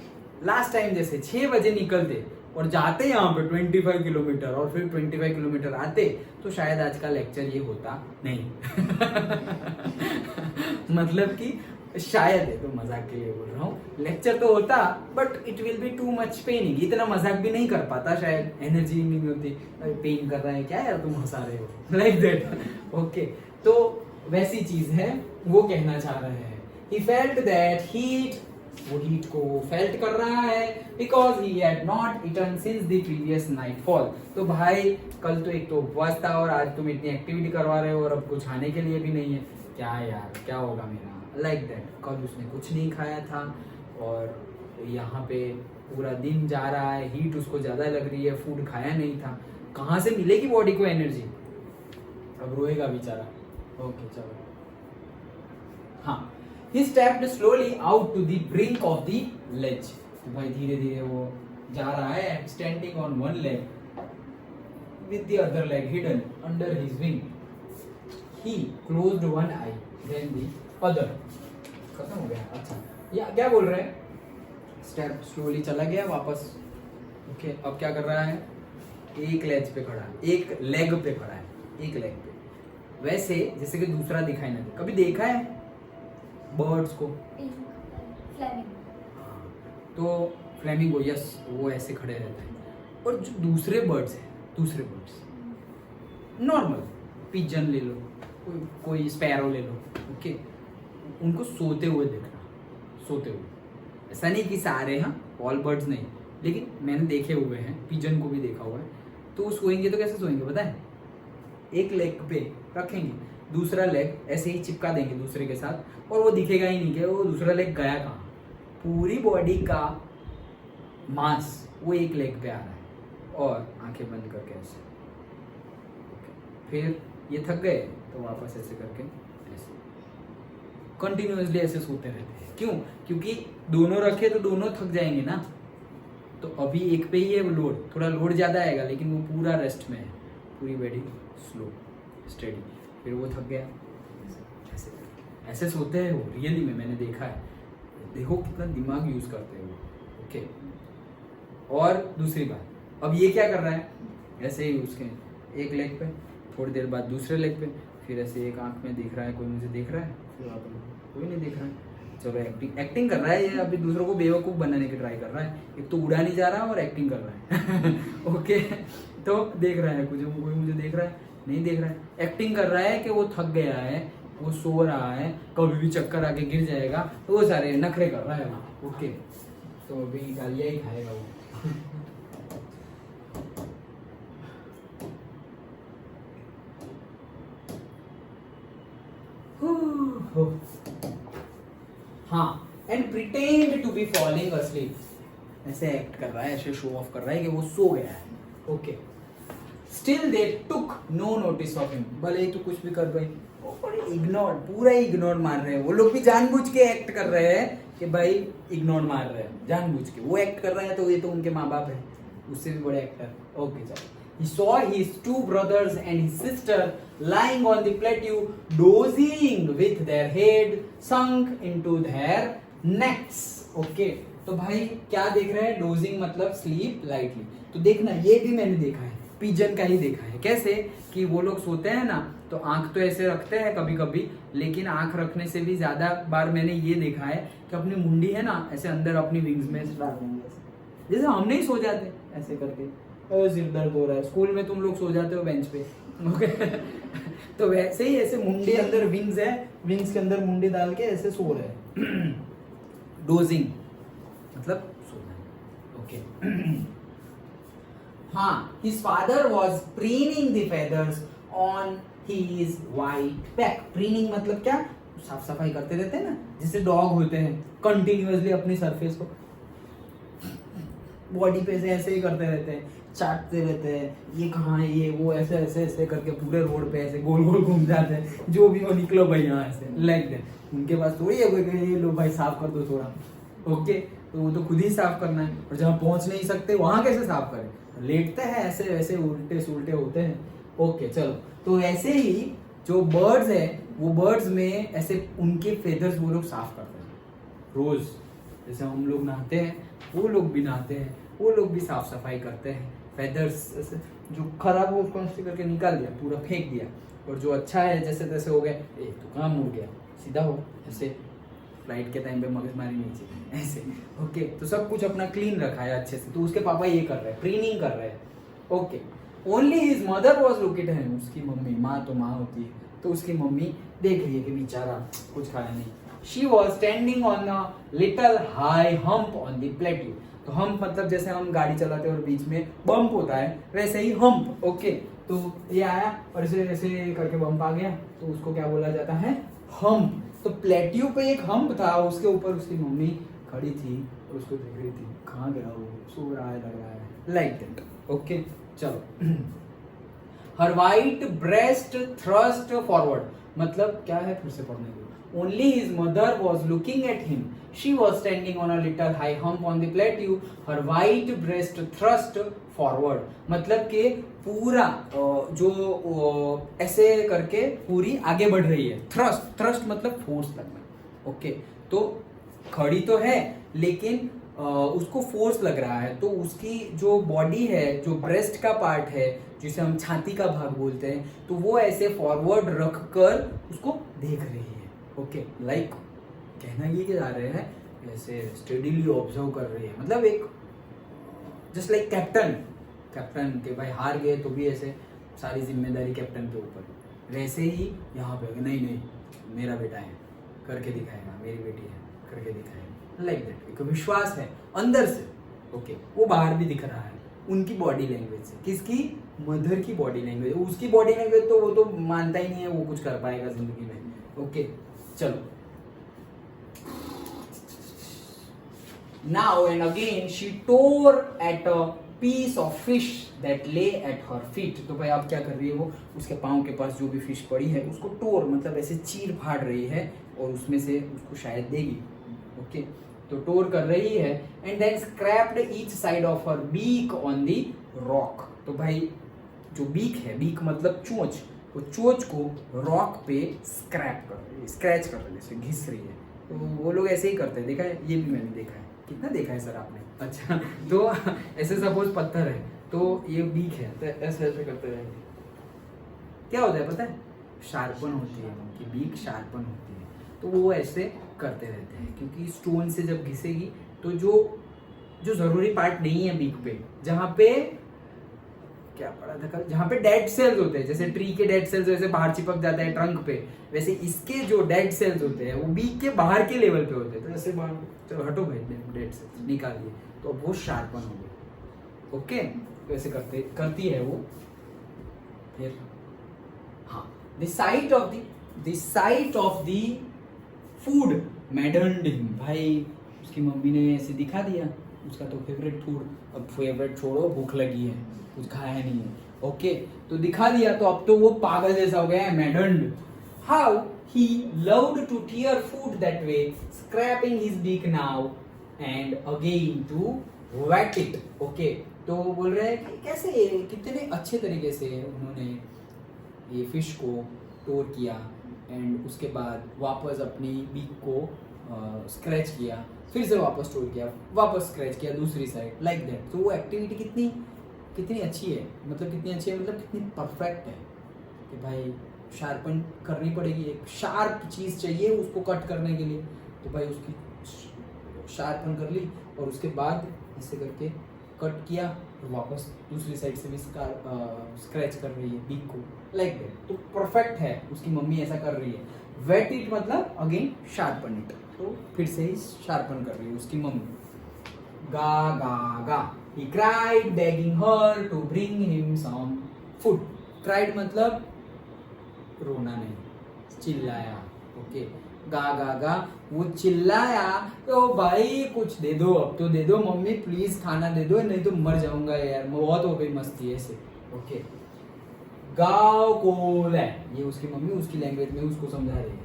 लास्ट टाइम जैसे 6 बजे निकलते और जाते यहाँ पे 25 किलोमीटर और फिर 25 किलोमीटर आते, तो शायद आज का लेक्चर ये होता नहीं। मतलब कि शायद है, तो मजाक के लिए बोल रहा हूँ, लेक्चर तो होता but it will be too much paining. इतना मजाक भी नहीं कर पाता, शायद एनर्जी नहीं होती। पेन कर रहा है क्या यार, तुम हंसा रहे हो, लाइक दैट। ओके, तो वैसी चीज है, वो कहना चाह रहे हैं। He felt that heat, वो हीट को फेल्ट कर रहा है because he had not eaten since the previous nightfall। तो भाई कल तो एक तो उपवास था और आज तुम इतनी एक्टिविटी करवा रहे हो और अब कुछ खाने के लिए भी नहीं है। क्या यार, क्या होगा मेरा, लाइक दैट। कल उसने कुछ नहीं खाया था और यहाँ पे पूरा दिन जा रहा है, हीट उसको ज़्यादा लग रही है, फूड खाया नहीं था, कहाँ से मिलेगी बॉडी को एनर्जी? अब रोएगा बेचारा। ओके चलो, हाँ। He stepped slowly out to the brink of the ledge। तो भाई धीरे धीरे वो जा रहा है, standing on one leg with the other leg hidden under his wing। He closed one eye, then the other। खत्म हो गया। अच्छा, या क्या बोल रहे हैं? स्टेप स्लोली चला गया वापस। ओके, अब क्या कर रहा है? एक लेग पे खड़ा है, एक लेग पे खड़ा है, एक लेग पे। वैसे जैसे कि दूसरा दिखाई ना दे। कभी देखा है बर्ड्स को? तो फ्लेमिंगो, यस, वो ऐसे खड़े रहते हैं। और जो दूसरे बर्ड्स नॉर्मल पिजन ले लो, कोई स्पैरो ले लो, ओके, उनको सोते हुए देखना, सोते हुए। ऐसा नहीं कि सारे, हाँ, ऑल बर्ड्स नहीं, लेकिन मैंने देखे हुए हैं, पिजन को भी देखा हुआ है। तो सोएंगे तो कैसे सोएंगे पता है? एक लेग पे रखेंगे, दूसरा लेग ऐसे ही चिपका देंगे दूसरे के साथ, और वो दिखेगा ही नहीं कि वो दूसरा लेग गया कहाँ। पूरी बॉडी का मास वो एक लेग पे आ रहा है, और आंखें बंद करके ऐसे। फिर ये थक गए तो वापस ऐसे करके ऐसे कंटिन्यूअसली ऐसे सोते रहते हैं। क्यों? क्योंकि दोनों रखे तो दोनों थक जाएंगे ना। तो अभी एक पे ही है लोड, थोड़ा लोड ज़्यादा आएगा, लेकिन वो पूरा रेस्ट में है, पूरी बॉडी स्लो स्टेडी। फिर वो थक गया, ऐसे ऐसे सोते हैं वो, रियली में मैंने देखा है। देखो कितना दिमाग यूज करते हैं वो। ओके, और दूसरी बात, अब ये क्या कर रहा है? ऐसे ही उसके एक लेग पे, थोड़ी देर बाद दूसरे लेग पे, फिर ऐसे एक आंख में दिख रहा है, कोई मुझे देख रहा है, फिर कोई नहीं देख रहा है। चलो एक्टिंग कर रहा है ये, अभी दूसरों को बेवकूफ़ बनाने की ट्राई कर रहा है। एक तो उड़ा नहीं जा रहा और एक्टिंग कर रहा है। ओके, तो देख रहा है, कोई मुझे देख रहा है, नहीं देख रहा है, एक्टिंग कर रहा है कि वो थक गया है, वो सो रहा है, कभी भी चक्कर आके गिर जाएगा, तो वो सारे नखरे कर रहा है वहाँ। ओके, तो अभी गालियाँ ही खाएगा वो। हाँ, and pretend to be falling asleep. ऐसे एक्ट कर रहा है, ऐसे शो ऑफ कर रहा है कि वो सो गया है। Okay, still they took no notice of him. भले ही तो कुछ भी कर भाई, इग्नोर, पूरा इग्नोर मार रहे हैं वो लोग भी, जानबूझ के एक्ट कर रहे हैं कि भाई इग्नोर मार रहे हैं, जानबूझ के वो एक्ट कर रहे हैं। तो ये तो उनके माँ बाप है, उससे भी बड़े एक्टर। ओके चलो, he saw his 2 brothers and his sister lying on the plateau, dozing with their head sunk into their necks। Okay, तो भाई क्या देख रहे हैं? डोजिंग मतलब स्लीप लाइटली। तो देखना, ये भी मैंने देखा है, पिजन का ही देखा है। कैसे कि वो लोग सोते हैं ना तो आंख तो ऐसे रखते हैं कभी कभी, लेकिन आंख रखने से भी ज्यादा बार मैंने ये देखा है कि अपनी मुंडी है ना ऐसे अंदर अपनी विंग्स में ऐसे डाल देंगे, जैसे हम नहीं सो जाते ऐसे करके, सिर दर्द हो रहा है, स्कूल में तुम लोग सो जाते हो बेंच पे, ओके तो वैसे ही ऐसे मुंडे अंदर विंग्स है, विंग्स के अंदर मुंडी डाल के ऐसे सो रहे हैं डोजिंग मतलब सोना, ओके हाँ, his father was preening the feathers on his white back. Preening मतलब क्या, साफ सफाई करते रहते हैं ना, जैसे डॉग होते हैं कंटिन्यूअसली अपनी सरफेस को बॉडी पे से ऐसे ही करते रहते हैं, चाटते रहते हैं, ये कहाँ है ये वो, ऐसे ऐसे ऐसे करके पूरे रोड पे ऐसे गोल गोल घूम जाते हैं, जो भी हो निकलो भाई यहाँ ऐसे लाइक दैट। उनके पास थोड़ी है कोई ये लो भाई साफ कर दो थोड़ा, ओके तो वो तो खुद ही साफ करना है, और जहाँ पहुंच नहीं सकते वहां कैसे साफ करें, लेटते हैं ऐसे वैसे उल्टे सुलटे होते हैं, ओके चलो। तो ऐसे ही जो बर्ड्स है वो बर्ड्स में ऐसे उनके फेदर्स वो लोग साफ करते हैं रोज, जैसे हम लोग नहाते हैं वो लोग भी नहाते हैं, वो लोग भी साफ सफाई करते हैं, फेदर्स ऐसे जो खराब हो उसको ऐसे करके निकाल दिया, पूरा फेंक दिया, और जो अच्छा है जैसे तैसे हो गया, तो काम मुड़ गया, सीधा हो ऐसे फ्लाइट के टाइम पे मगजमारी नहीं चाहिए ऐसे, ओके तो सब कुछ अपना क्लीन रखा है अच्छे से। तो उसके पापा ये कर रहे हैं, प्रीनिंग कर रहे हैं, okay. Only his mother was looking at him, उसकी मम्मी, माँ तो माँ होती है, तो उसकी मम्मी देख रही है कि बेचारा कुछ खाया नहीं। She was standing on a little high hump on the plateau, तो हम्प मतलब जैसे हम गाड़ी चलाते हैं और बीच में बम्प होता है वैसे ही हम्प, ओके। तो ये आया और इसे ऐसे करके बम्प आ गया, तो उसको क्या बोला जाता है, हम्प। तो प्लेट्यू पे एक हम्प था, उसके ऊपर उसकी मम्मी खड़ी थी और उसको देख रही थी, कहाँ गया वो, सो रहा है लग रहा है, लाइक दैट, ओके चलो। हर वाइट ब्रेस्ट थ्रस्ट फॉरवर्ड, मतलब क्या है फिर से पढ़ने को, only his mother was looking at him, she was standing on a little high hump on the plateau, her white breast thrust forward, मतलब कि पूरा जो ऐसे करके पूरी आगे बढ़ रही है, थ्रस्ट, थ्रस्ट मतलब फोर्स लगना, ओके। तो खड़ी तो है लेकिन उसको फोर्स लग रहा है, तो उसकी जो बॉडी है, जो ब्रेस्ट का पार्ट है जिसे हम छाती का भाग बोलते हैं, तो वो ऐसे फॉरवर्ड रख कर उसको देख रही है, ओके। लाइक कहना ये कि जा रहे हैं ऐसे स्टडीली ऑब्जर्व कर रही है, मतलब एक जस्ट लाइक कैप्टन के भाई हार गए तो भी ऐसे सारी जिम्मेदारी कैप्टन के ऊपर, वैसे ही यहाँ पे नहीं मेरा बेटा है करके दिखाएगा, मेरी बेटी है करके दिखाएगा, लाइक दैट। एक विश्वास है अंदर से, ओके। वो बाहर भी दिख रहा है उनकी बॉडी लैंग्वेज से, किसकी, मदर की बॉडी लैंग्वेज, उसकी बॉडी लैंग्वेज तो वो तो मानता ही नहीं है वो कुछ कर पाएगा जिंदगी में, ओके चलो। Now and again she tore at a piece of fish that lay at her feet, तो भाई आप क्या कर रही है, वो उसके पाँव के पास जो भी फिश पड़ी है उसको टोर मतलब ऐसे चीर फाड़ रही है और उसमें से उसको शायद देगी, ओके। तो टोर कर रही है, and then scraped each side of her beak on the rock, तो भाई जो बीक है, बीक मतलब चोंच, वो चोंच को रॉक पे स्क्रैप कर रही है, स्क्रैच कर रही है, जैसे घिस रही है, तो वो लोग ऐसे ही करते हैं, देखा है, ये भी मैंने देखा है। कितना देखा है सर आपने, अच्छा तो ऐसे सपोज पत्थर है तो ये बीक है, तो ऐसे ऐसे करते रहेंगे, क्या होता है पता है, शार्पन होती है उनकी बीक, शार्पन होती है, तो वो ऐसे करते रहते हैं, क्योंकि स्टोन से जब घिसेगी तो जो जरूरी पार्ट नहीं है बीक पे, जहाँ पे क्या पढ़ा था कल, जहाँ पे डेड सेल्स होते हैं, जैसे ट्री के डेड सेल्स वैसे बाहर चिपक जाते हैं ट्रंक पे, वैसे इसके जो डेड सेल्स होते हैं वो बीक के बाहर के लेवल पे होते हैं, तो ऐसे बाहर, चलो हटो भाई डेड सेल्स निकाल दिए, तो अब वो शार्पन हो गए, ओके। तो ऐसे करती है वो। फिर हाँ, the site of the food मैडन्ड him, भाई उसकी मम्मी ने ऐसे दिखा दिया उसका तो फेवरेट फूड, अब फेवरेट छोड़ो, भूख लगी है, कुछ खाया नहीं है, ओके तो दिखा दिया, तो अब तो वो पागल जैसा हो गया है, maddened. How he loved to tear food that way, scraping his beak now and again to whet it, okay. तो बोल रहे हैं कि कैसे कितने अच्छे तरीके से उन्होंने ये फिश को टोर किया एंड उसके बाद वापस अपनी बीक को स्क्रैच किया, फिर से वापस टोर किया, वापस स्क्रैच किया दूसरी साइड, लाइक दैट। तो वो एक्टिविटी कितनी कितनी अच्छी है, मतलब कितनी अच्छी है, मतलब कितनी परफेक्ट है कि भाई शार्पन करनी पड़ेगी, एक शार्प चीज़ चाहिए उसको कट करने के लिए, तो भाई उसकी शार्पन कर ली और उसके बाद ऐसे करके कट किया और वापस दूसरी साइड से भी स्क्रैच कर रही है बीक को, लाइक दैट। तो परफेक्ट है, उसकी मम्मी ऐसा कर रही है। वेट इट मतलब अगेन शार्पन इट, तो फिर से ही शार्पन कर रही है उसकी मम्मी। गा गा गा, he cried begging her to bring him some food। cried मतलब रोना नहीं, चिल्लाया, ओके। गा गा गा, वो चिल्लाया तो भाई कुछ दे दो, अब तो दे दो मम्मी प्लीज, खाना दे दो नहीं तो मर जाऊंगा यार, बहुत हो गई मस्ती ऐसे, ओके। गाँव कोल है, ये उसकी मम्मी उसकी लैंग्वेज में उसको समझा रही है।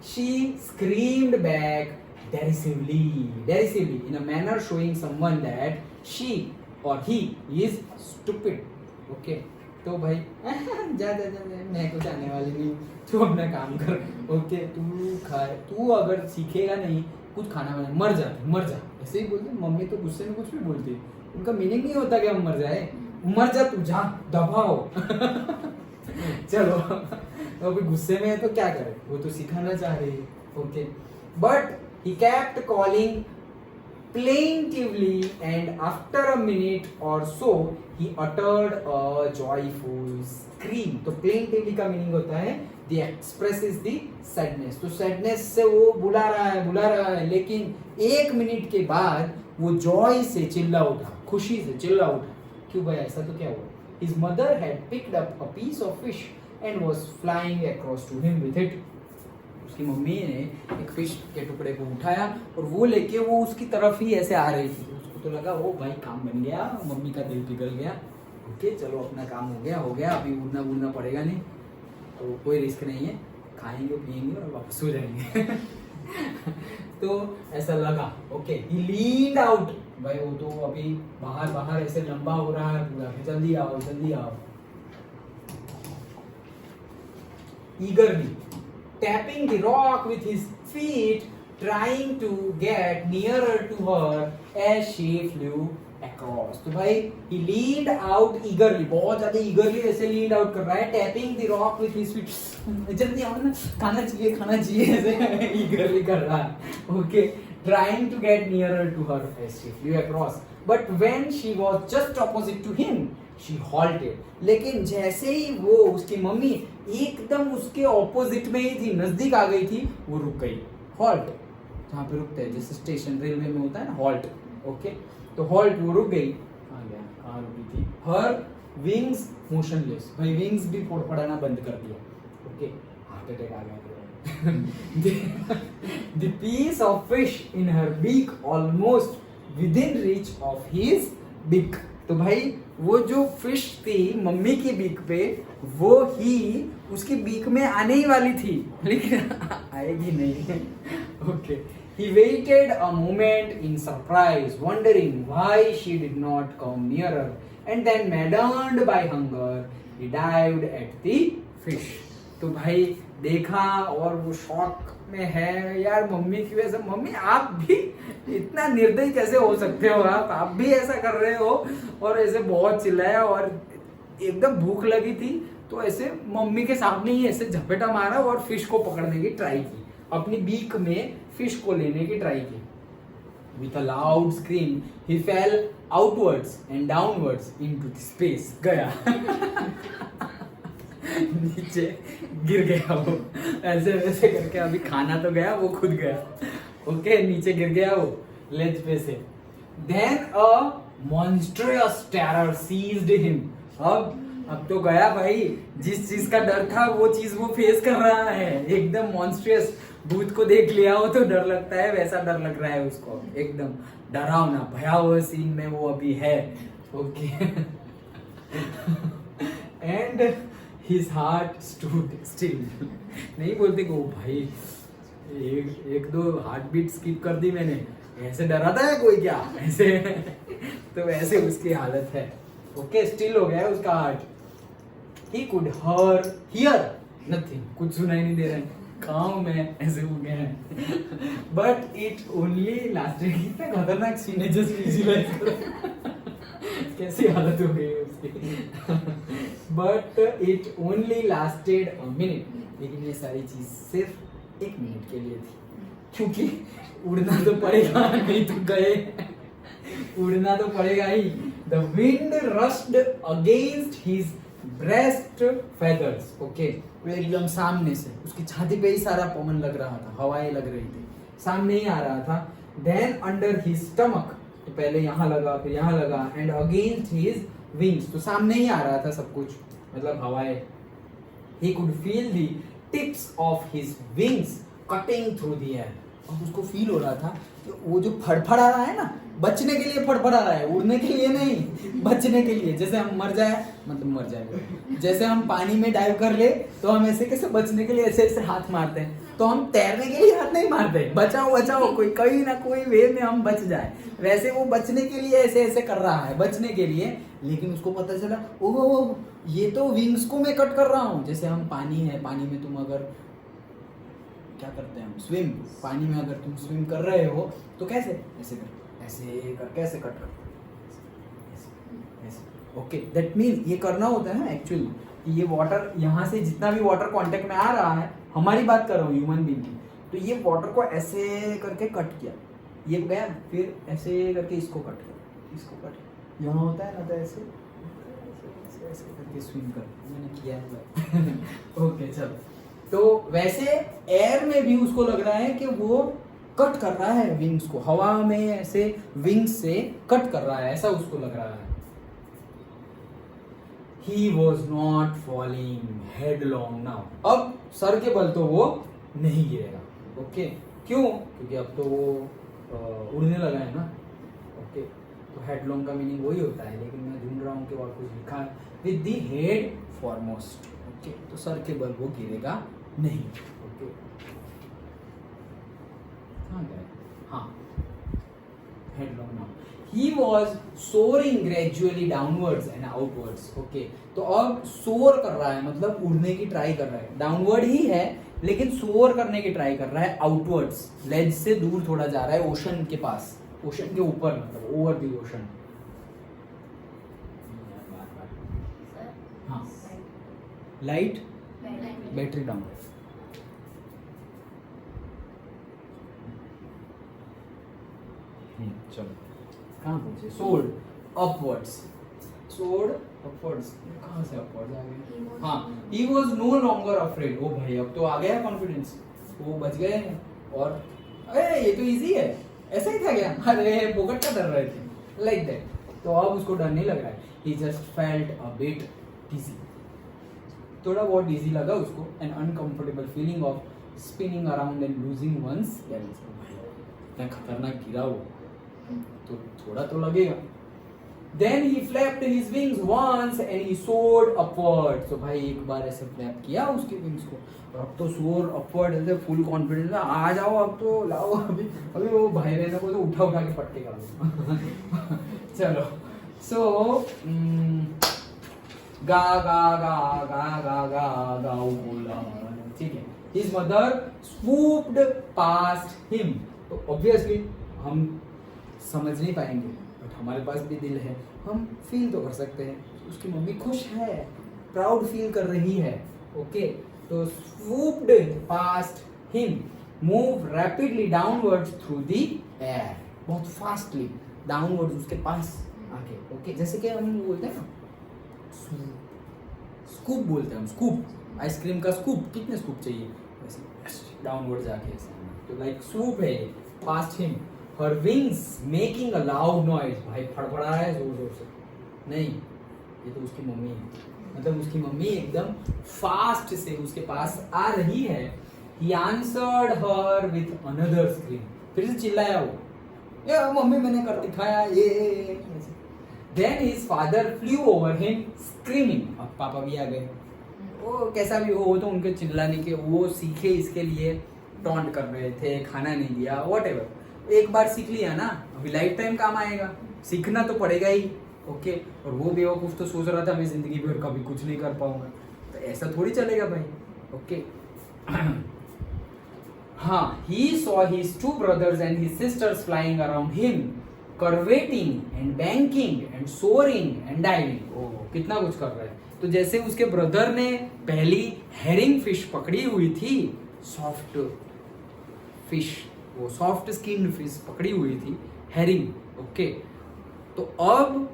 She screamed back derisively in a manner showing someone that she or he is stupid, okay। तो भाई जा जा जा, मैं कुछ आने वाली नहीं, तू अपना काम कर, ओके। तू अगर सीखेगा नहीं कुछ खाना बना, मर जा, ऐसे ही बोलते। मम्मी तो गुस्से में कुछ भी बोलती है, उनका मीनिंग नहीं होता कि हम मर जाए, मर जा तू, जा दबाओ चलो तो अभी गुस्से में है तो क्या करे, वो तो सिखाना चाह रही है, okay. But he kept calling plaintively and after a minute or so he uttered a joyful scream। तो plaintively का मीनिंग होता है the expresses the sadness, तो sadness से वो बुला रहा है, लेकिन 1 मिनट के बाद वो joy से चिल्ला उठा, खुशी से चिल्ला उठा। क्यों भाई, ऐसा तो क्या हुआ? His mother had picked up a piece of fish and was flying across to him with it। उसकी मम्मी ने एक फिश के टुकड़े को उठाया और वो लेके वो उसकी तरफ ही ऐसे आ रही थी। उसको तो लगा ओ भाई काम बन गया, मम्मी का दिल पिघल गया, ओके चलो अपना काम हो गया, अभी उड़ना पड़ेगा नहीं, तो कोई रिस्क नहीं है, खाएंगे पिएंगे और वापस हो जाएंगे तो ऐसा लगा, ओके। ही लीन्ड आउट, भाई वो तो अभी बाहर ऐसे लंबा हो रहा है पूरा, जल्दी आओ। Eagerly tapping the rock with his feet, trying to get nearer to her as she flew across। तो भाई he leaned out eagerly, बहुत ज्यादा eagerly ऐसे leaned out कर रहा है, tapping the rock with his feet, जल्दी आओ ना, खाना चाहिए ऐसे eagerly कर रहा है, okay। trying to get nearer to her as she flew across, but when she was just opposite to him she halted। लेकिन जैसे ही वो उसकी मम्मी एकदम उसके ऑपोजिट में ही थी, नजदीक आ गई थी, वो रुक गई। हॉल्ट जहाँ पे रुकते हैं, जैसे स्टेशन रेलवे में होता है ना हॉल्ट, ओके। तो हॉल्ट, वो रुक गई। कहाँ रुकी थी? हर विंग्स मोशनलेस, भाई विंग्स भी फड़फड़ाना बंद कर दिया, ओके। हार्ट अटैक आ गया। The piece of fish in her beak almost within reach of his beak। तो भाई वो जो फिश थी मम्मी की बीक पे, वो ही उसकी बीक में आने ही वाली थी, लेकिन आएगी नहीं, okay. He waited a moment in surprise, wondering why she did not come nearer, and then maddened by hunger, he dived at the fish। तो भाई देखा और वो शॉक में है यार मम्मी की वजह से। मम्मी आप भी इतना निर्दयी कैसे हो सकते हो, आप भी ऐसा कर रहे हो, और ऐसे बहुत चिल्लाया और एकदम भूख लगी थी तो ऐसे मम्मी के सामने ही ऐसे झपेटा मारा और फिश को पकड़ने की ट्राई की, अपनी बीक में फिश को लेने की ट्राई की। With a loud scream, he fell outwards and downwards into the space। गया नीचे गिर गया वो, ऐसे वैसे करके, अभी खाना तो गया, वो खुद गया, ओके। नीचे गिर गया वो लेज पे से। Then a monstrous terror seized him। अब तो गया भाई, जिस चीज का डर था वो चीज वो फेस कर रहा है, एकदम मॉन्स्ट्रियस। भूत को देख लिया हो तो डर लगता है, वैसा डर लग रहा है उसको, एकदम डरावना भयावह सीन में वो अभी है, okay. And his heart stood still। नहीं बोलते को भाई एक दो हार्ट बीट स्किप कर दी मैंने, ऐसे डराता है कोई क्या ऐसे तो वैसे उसकी हालत है, ओके। स्टिल हो गया है उसका heart. he could hear nothing, कुछ सुनाई नहीं दे रहा है, गाँव में ऐसे हो गए हैं। बट इट ओनली लास्टेड, कितना खतरनाक सीन है, जस्ट विजुअलाइज करो कैसी हालत हो गई है उसकी। But it only lasted a minute, लेकिन ये सारी चीज सिर्फ 1 मिनट के लिए थी, क्योंकि उड़ना तो पड़ेगा, नहीं तो गए, उड़ना तो पड़ेगा ही। The wind rushed against his breast feathers, okay, एकदम सामने से उसकी छाती पे ही सारा पवन लग रहा था, हवाएं लग रही थी, सामने ही आ रहा था। देन अंडर हिज स्टमक, तो पहले यहाँ लगा फिर यहाँ लगा, एंड अगेंस्ट हिज विंग्स, तो सामने ही आ रहा था सब कुछ, मतलब हवाएं। He could feel the tips of his wings cutting through the air, और उसको फील हो रहा था कि वो जो फड़फड़ा रहा है ना, बचने के लिए फड़फड़ा रहा है, उड़ने के लिए नहीं, बचने के लिए। जैसे हम मर जाए, मतलब मर जाए, जैसे हम पानी में डाइव कर ले तो हम ऐसे कैसे बचने के लिए ऐसे ऐसे हाथ मारते हैं, तो हम तैरने के लिए हाथ नहीं मारते, बचाओ बचाओ, कोई कहीं ना कोई वे में हम बच जाए, वैसे वो बचने के लिए ऐसे ऐसे कर रहा है, बचने के लिए। लेकिन उसको पता चला, ओह ये तो विंग्स को मैं कट कर रहा हूँ। जैसे हम पानी है, पानी में तुम अगर क्या करते हैं हम, स्विम, पानी में अगर तुम स्विम कर रहे हो तो कैसे, ऐसे कर, ऐसे कर, कैसे कट कर, ऐसे, ओके। दैट मीन ये करना होता है ना एक्चुअली, कि ये वाटर यहाँ से जितना भी वाटर कांटेक्ट में आ रहा है, हमारी बात कर रहा हूँ ह्यूमन बीइंग की, तो ये वाटर को ऐसे करके कट किया, ये गया, फिर ऐसे करके इसको कट किया, इसको कट, यहाँ होता है ना, तो ऐसे ऐसे करके स्विम कर, मैंने किया है। ओके चलो, तो वैसे एयर में भी उसको लग रहा है कि वो कट कर रहा है विंग्स को, हवा में ऐसे विंग्स से कट कर रहा है, ऐसा उसको लग रहा है। He was not falling headlong now. अब सर के बल तो वो नहीं गिरेगा, ओके, क्यों? क्योंकि अब तो वो उड़ने लगा है ना, ओके। तो हेडलॉन्ग का मीनिंग वही होता है, लेकिन मैं ढूंढ रहा हूँ कि और कुछ लिखा है, with the head foremost, okay, तो सर के बल वो गिरेगा नहीं, ओके। हाँ, headlong now. He was soaring gradually downwards and outwards, okay. तो अब सोर कर रहा है, मतलब उड़ने की ट्राई कर रहा है, डाउनवर्ड ही है लेकिन सोर करने की ट्राई कर रहा है, आउटवर्ड्स, लेज से दूर थोड़ा जा रहा है, ओशन के पास, ओशन के ऊपर, मतलब ओवर द ओशन। हाँ, लाइट, बैटरी डाउन, चलो कहाँ पहुंचे, सोर्ड अपवर्ड्स, सोर्ड अपवर्ड्स, कहाँ से अपवर्ड्स आ गए, हाँ, he was no longer afraid, ओ भाई अब तो आ गया कॉन्फिडेंस, वो बच गए हैं, और अरे ये तो इजी है, ऐसा ही था क्या, अरे पोकट का डर रहे थे, लाइक दैट, तो अब उसको डर नहीं लग रहा है, he just felt a bit dizzy, थोड़ा बहुत डिजी लगा उसको, an uncomfortable feeling of spinning around and losing one's balance, इतना खतरनाक गिरा वो, तो थोड़ा तो लगेगा। Then he flapped his wings once and he soared upward, तो भाई एक बार ऐसे फ्लैप किया उसके विंग्स को, और अब तो सोर अपवर्ड ऐसे फुल कॉन्फिडेंस, आ जाओ अब तो लाओ, अभी वो भाई बहनों को तो उठा के पट्टे कर चलो, सो गा गा गा गा गा गा गाओ बोला, ठीक है। His mother swooped past him, तो ऑब्वियसली हम समझ नहीं पाएंगे, बट हमारे पास भी दिल है, हम फील तो कर सकते हैं, उसकी मम्मी खुश है, प्राउड फील कर रही है, ओके। तो swooped past him, move rapidly downwards through the air, बहुत फास्टली डाउनवर्ड्स उसके पास आके, ओके। जैसे कि हम बोलते हैं ना, स्कूप बोलते हैं हम, स्कूप, आइसक्रीम का स्कूप, कितने स्कूप चाहिए, वैसे डाउनवर्ड जाके ऐसे, तो लाइक स्वूप है, past him, her wings making a loud noise, भाई फड़फड़ा रहा है जोर जोर से, नहीं ये तो उसकी मम्मी है, मतलब उसकी मम्मी एकदम फास्ट से उसके पास आ रही है। He answered her with another scream, फिर से चिल्लाया वो, ये मम्मी मैंने कर दिखाया ये। Then his father flew over him screaming, अब पापा भी आ गए, वो कैसा भी हो तो उनके चिल्लाने के, वो सीखे इसके लिए टॉन्ट कर रहे थे, खाना नहीं दिया, व्हाटएवर, एक बार सीख लिया ना, अभी लाइफ टाइम काम आएगा, सीखना तो पड़ेगा ही, ओके। और वो बेवकूफ तो सोच रहा था मैं जिंदगी भर कभी कुछ नहीं कर पाऊंगा, तो ऐसा थोड़ी चलेगा भाई, ओके। हाँ, he saw his two brothers and his sisters flying around him, curveting and banking and soaring and diving. ओ कितना कुछ कर रहा है। तो जैसे उसके ब्रदर ने पहली हेरिंग फिश पकड़ी हुई थी, सॉफ्ट फिश, वो सॉफ्ट स्किन्ड फिश पकड़ी हुई थी, हेरिंग। ओके, तो अब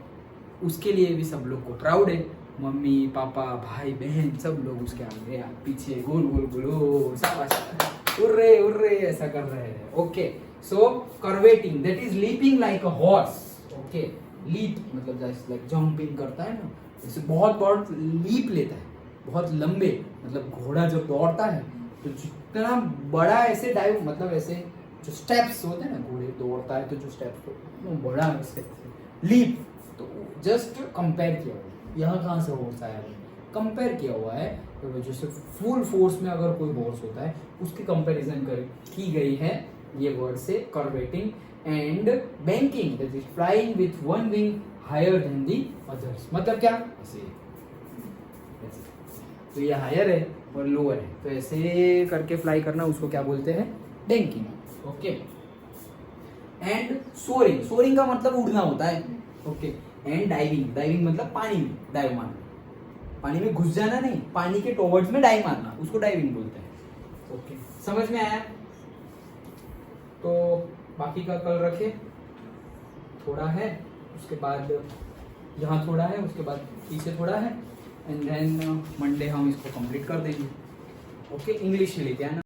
उसके लिए भी सब लोग को प्राउड है, मम्मी पापा भाई बहन सब लोग उसके आगे पीछे गोल गोल गोल शाबाश उर्रे उर्रे ऐसा कर रहे हैं। Okay, so curveting that is leaping like a horse. Okay, leap मतलब जैसे लाइक जंपिंग करता है ना, जैसे बहुत बहुत लीप लेता है, बहुत लंबे, मतलब घोड़ा जब दौड़ता है तो जितना बड़ा ऐसे डाइव, मतलब ऐसे जो स्टेप्स होते हैं ना, घोड़े दौड़ता है तो जो स्टेप्स वो बड़ा लीप। तो जस्ट कंपेयर किया हुआ, यहाँ कहाँ से हॉर्स आया है, कंपेयर किया हुआ है। तो जैसे फुल फोर्स में अगर कोई हॉर्स होता है उसकी कंपैरिजन की गई है ये वर्ड से, curveting and banking that is flying with one wing higher than the others. मतलब क्या, ऐसे तो ये हायर है और लोअर है, तो ऐसे करके फ्लाई करना उसको क्या बोलते हैं, banking. Okay, and soaring, soaring का मतलब उड़ना होता है। ओके, एंड डाइविंग, डाइविंग मतलब पानी में डाइव मारना, पानी में घुस जाना नहीं, पानी के टॉवर्ड्स में डाइव मारना, उसको डाइविंग बोलते हैं। ओके, समझ में आया। तो बाकी का कल रखे, थोड़ा है, उसके बाद यहाँ थोड़ा है, उसके बाद पीछे थोड़ा है, एंड देन मंडे हम इसको कंप्लीट कर देंगे। ओके, इंग्लिश में लेके आना।